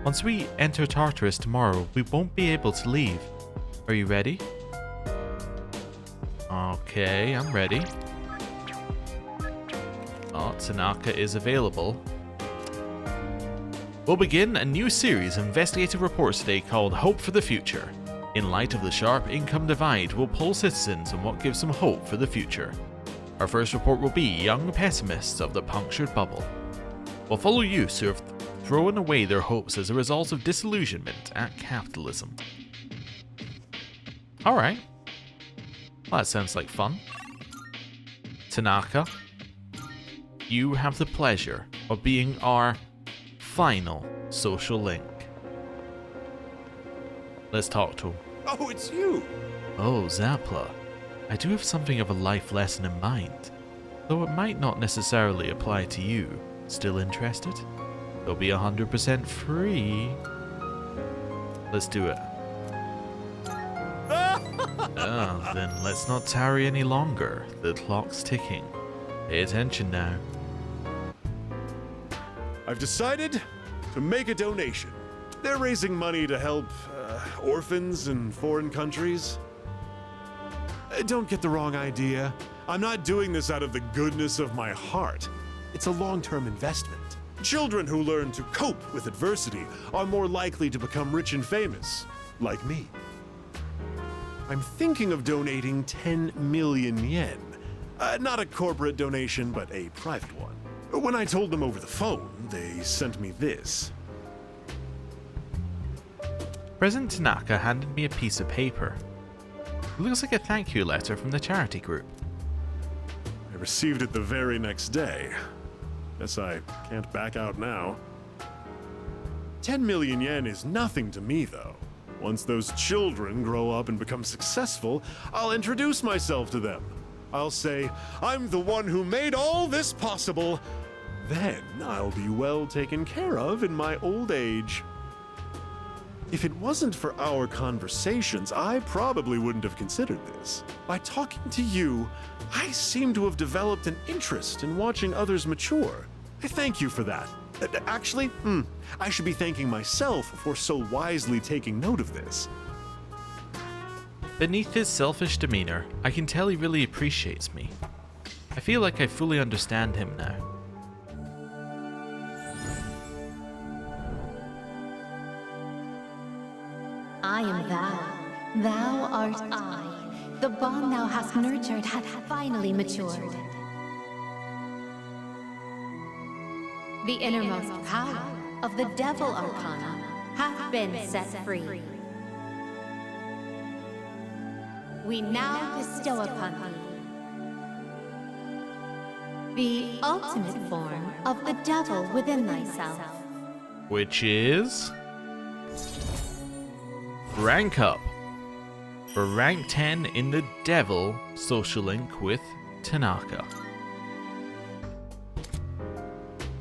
Once we enter Tartarus tomorrow, we won't be able to leave. Are you ready? Okay, I'm ready. Oh, Tanaka is available. We'll begin a new series of investigative reports today called Hope for the Future. In light of the sharp income divide, we'll poll citizens on what gives them hope for the future. Our first report will be Young Pessimists of the Punctured Bubble. We'll follow youths who have thrown away their hopes as a result of disillusionment at capitalism. Alright. Well, that sounds like fun. Tanaka, you have the pleasure of being our final social link. Let's talk to him. Oh, it's you! Oh, Zapla. I do have something of a life lesson in mind, though it might not necessarily apply to you. Still interested? It'll be 100% free. Let's do it. Then let's not tarry any longer. The clock's ticking. Pay attention now. I've decided to make a donation. They're raising money to help orphans in foreign countries. Don't get the wrong idea. I'm not doing this out of the goodness of my heart. It's a long-term investment. Children who learn to cope with adversity are more likely to become rich and famous, like me. I'm thinking of donating 10 million yen. Not a corporate donation, but a private one. When I told them over the phone, they sent me this. President Tanaka handed me a piece of paper. It looks like a thank you letter from the charity group. I received it the very next day. Guess I can't back out now. 10 million yen is nothing to me, though. Once those children grow up and become successful, I'll introduce myself to them. I'll say, I'm the one who made all this possible. Then I'll be well taken care of in my old age. If it wasn't for our conversations, I probably wouldn't have considered this. By talking to you, I seem to have developed an interest in watching others mature. I thank you for that. Actually, I should be thanking myself for so wisely taking note of this. Beneath his selfish demeanor, I can tell he really appreciates me. I feel like I fully understand him now. I am thou. Thou art I. The bond thou hast nurtured hath finally matured. The innermost power of the Devil Arcana hath been set free. We now bestow upon thee the ultimate form of the Devil within thyself. Which is... rank up. For rank 10 in the Devil social link with Tanaka.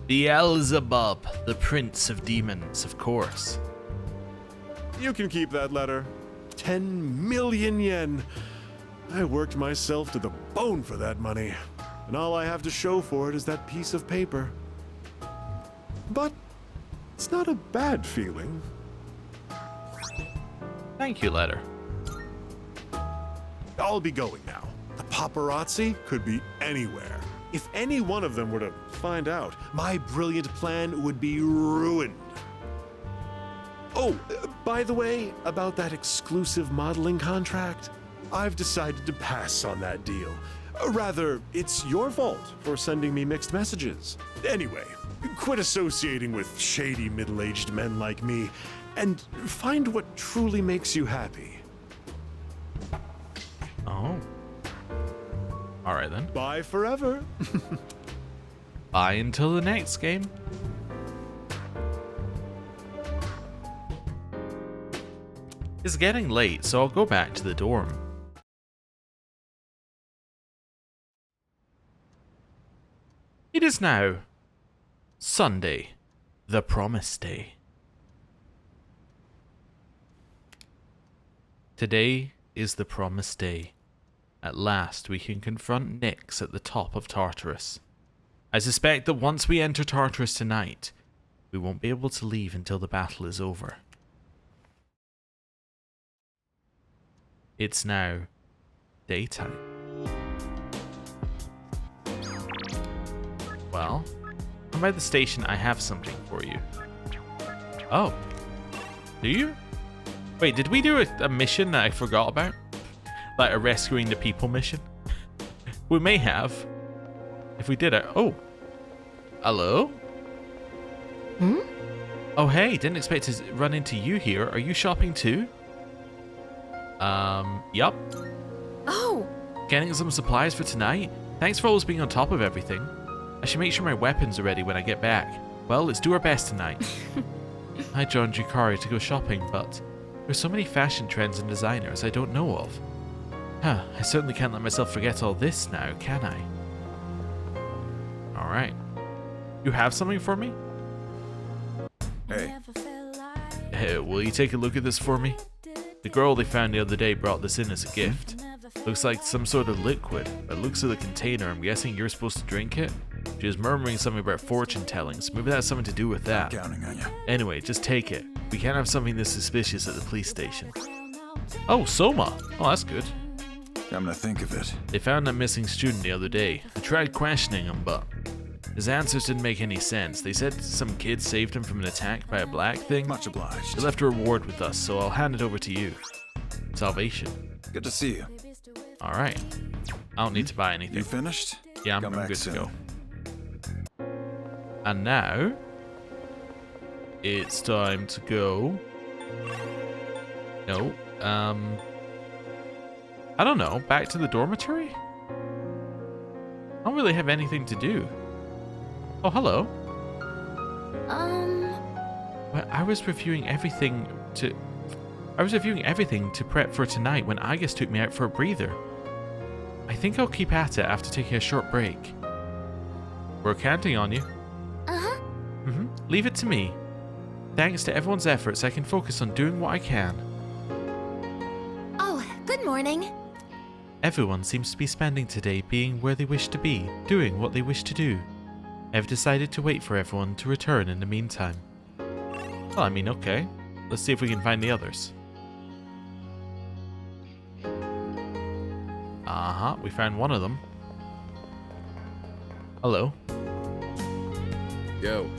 Beelzebub, the Prince of Demons, of course. You can keep that letter. 10 million yen. I worked myself to the bone for that money, and all I have to show for it is that piece of paper. But it's not a bad feeling. Thank you, letter. I'll be going now. The paparazzi could be anywhere. If any one of them were to find out, my brilliant plan would be ruined. Oh, by the way, about that exclusive modeling contract, I've decided to pass on that deal. Rather, it's your fault for sending me mixed messages. Anyway, quit associating with shady middle-aged men like me, and find what truly makes you happy. Oh. Alright then. Bye forever. Bye until the next game. It's getting late, so I'll go back to the dorm. It is now Sunday, the promised day. Today is the promised day. At last we can confront Nyx at the top of Tartarus. I suspect that once we enter Tartarus tonight, we won't be able to leave until the battle is over. It's now daytime. Well, come by the station, I have something for you. Oh. Do you? Wait, did we do a mission that I forgot about? Like a rescuing the people mission? We may have. If we did it. Oh. Hello? Hmm? Oh, hey, didn't expect to run into you here. Are you shopping too? Yup. Oh! Getting some supplies for tonight? Thanks for always being on top of everything. I should make sure my weapons are ready when I get back. Well, let's do our best tonight. I joined Yukari to go shopping, but there's so many fashion trends and designers I don't know of. Huh, I certainly can't let myself forget all this now, can I? Alright. You have something for me? Hey. Hey, will you take a look at this for me? The girl they found the other day brought this in as a gift. Looks like some sort of liquid. By the looks of the container, I'm guessing you're supposed to drink it? She was murmuring something about fortune telling, so maybe that's something to do with that. Counting on you. Anyway, just take it. We can't have something this suspicious at the police station. Oh, Soma! Oh, that's good. Come to think of it. They found a missing student the other day. I tried questioning him, but his answers didn't make any sense. They said some kid saved him from an attack by a black thing. Much obliged. They left a reward with us, so I'll hand it over to you. Salvation. Good to see you. Alright. I don't need to buy anything. You finished? Yeah, I'm Come good back to soon. go. And now it's time to go. No. I don't know. Back to the dormitory? I don't really have anything to do. Oh, hello. Well, I was reviewing everything to prep for tonight when Agus took me out for a breather. I think I'll keep at it after taking a short break. We're counting on you. Uh-huh. Leave it to me. Thanks to everyone's efforts, I can focus on doing what I can. Oh, good morning. Everyone seems to be spending today being where they wish to be, doing what they wish to do. I've decided to wait for everyone to return in the meantime. Well, I mean, okay. Let's see if we can find the others. Uh-huh, we found one of them. Hello. Yo.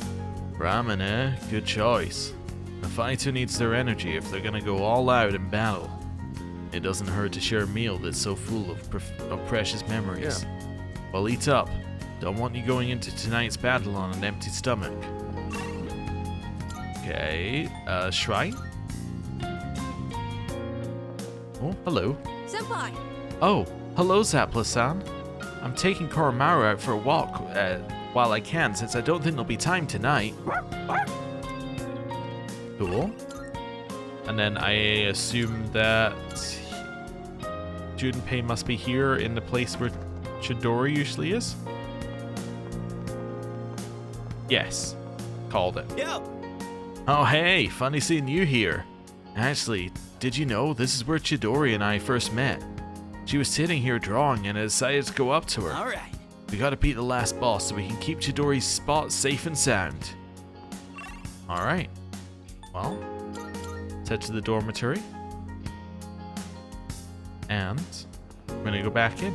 Ramen, eh? Good choice. A fighter needs their energy if they're gonna go all out in battle. It doesn't hurt to share a meal that's so full of precious memories. Yeah. Well, eat up. Don't want you going into tonight's battle on an empty stomach. Okay, shrine? Oh, hello. Senpai! Oh, hello, Zapla-san. I'm taking Koromaru out for a walk while I can, since I don't think there'll be time tonight. Cool. And then I assume that Junpei must be here in the place where Chidori usually is? Yes. Called it. Yo! Oh, hey, funny seeing you here. Actually, did you know this is where Chidori and I first met? She was sitting here drawing and I decided to go up to her. Alright. We gotta beat the last boss so we can keep Chidori's spot safe and sound. Alright. Well, let's head to the dormitory. And we're gonna go back in.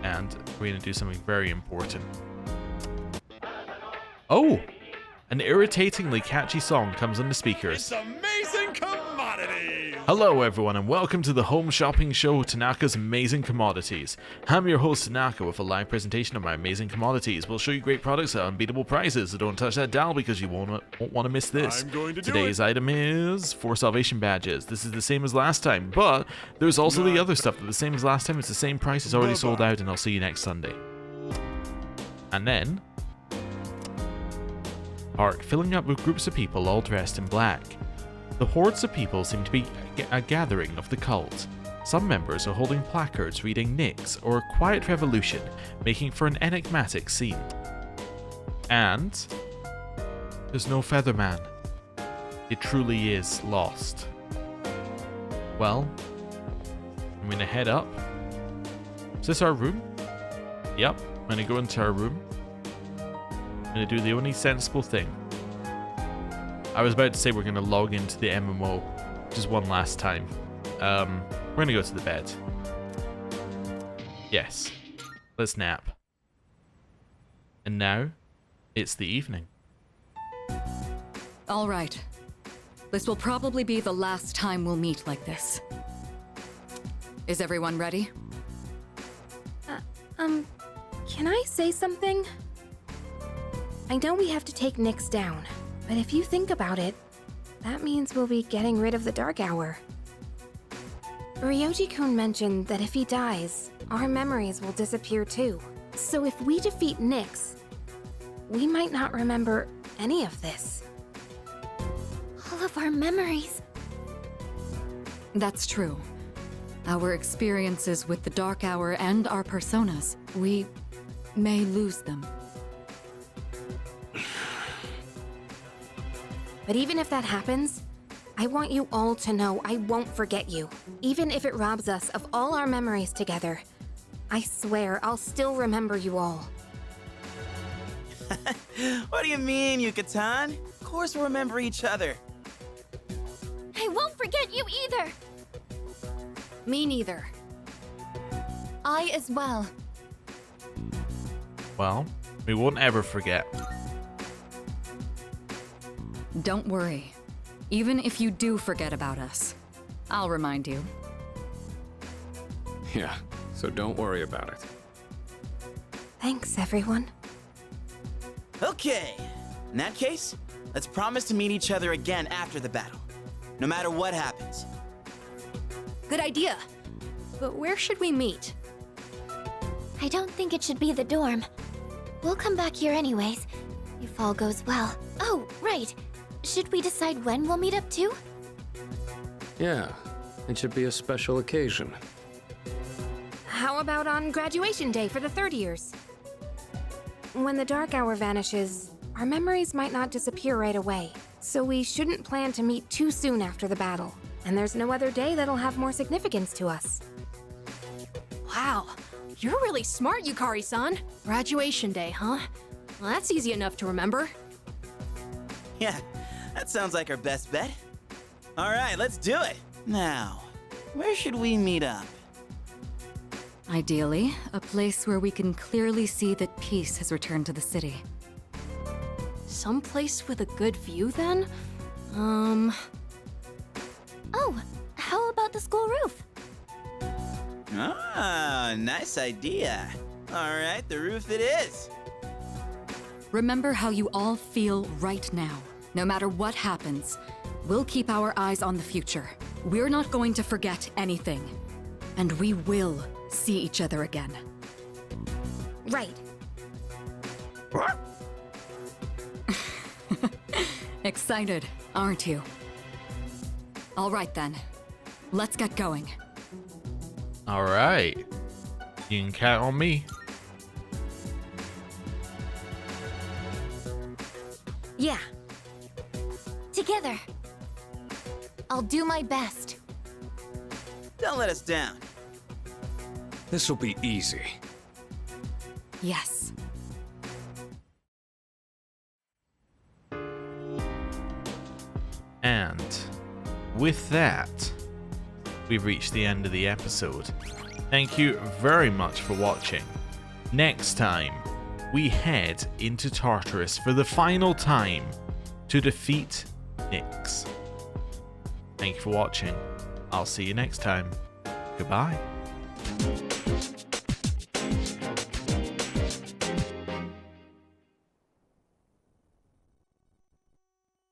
And we're gonna do something very important. Oh! An irritatingly catchy song comes on the speakers. It's amazing commodity! Hello everyone and welcome to the home shopping show, Tanaka's Amazing Commodities. I'm your host Tanaka with a live presentation of my amazing commodities. We'll show you great products at unbeatable prices, so don't touch that dial because you won't want to miss this. I'm going to do Today's it. item is 4 salvation badges. This is the same as last time, but there's also the other stuff that the same as last time. It's the same price, it's already sold out, and I'll see you next Sunday. And then park filling up with groups of people all dressed in black. The hordes of people seem to be a gathering of the cult. Some members are holding placards reading Nyx or Quiet Revolution, making for an enigmatic scene. And there's no Featherman. It truly is lost. Well, I'm gonna head up. Is this our room? Yep, I'm gonna go into our room. I'm gonna do the only sensible thing. I was about to say we're going to log into the MMO just one last time. We're going to go to the bed. Yes. Let's nap. And now, it's the evening. All right. This will probably be the last time we'll meet like this. Is everyone ready? Can I say something? I know we have to take Nyx down, but if you think about it, that means we'll be getting rid of the Dark Hour. Ryoji-kun mentioned that if he dies, our memories will disappear too. So if we defeat Nyx, we might not remember any of this. All of our memories. That's true. Our experiences with the Dark Hour and our personas, we may lose them. But even if that happens, I want you all to know I won't forget you. Even if it robs us of all our memories together, I swear I'll still remember you all. What do you mean, Yucatan? Of course we'll remember each other. I won't forget you either. Me neither. I as well. Well, we won't ever forget. Don't worry. Even if you do forget about us, I'll remind you. Yeah, so don't worry about it. Thanks, everyone. Okay. In that case, let's promise to meet each other again after the battle. No matter what happens. Good idea. But where should we meet? I don't think it should be the dorm. We'll come back here anyways, if all goes well. Oh, right. Should we decide when we'll meet up too? Yeah, it should be a special occasion. How about on graduation day for the third years? When the Dark Hour vanishes, our memories might not disappear right away. So we shouldn't plan to meet too soon after the battle. And there's no other day that'll have more significance to us. Wow, you're really smart, Yukari-san. Graduation day, huh? Well, that's easy enough to remember. Yeah, that sounds like our best bet. All right, let's do it. Now, where should we meet up? Ideally, a place where we can clearly see that peace has returned to the city. Someplace with a good view, then? Oh, how about the school roof? Ah, nice idea. All right, the roof it is. Remember how you all feel right now. No matter what happens, we'll keep our eyes on the future. We're not going to forget anything. And we will see each other again. Right. Excited, aren't you? All right then, let's get going. All right. You can count on me. Yeah. Together. I'll do my best. Don't let us down. This will be easy. Yes. And with that, we've reached the end of the episode. Thank you very much for watching. Next time, we head into Tartarus for the final time to defeat Nyx. Thank you for watching. I'll see you next time. Goodbye.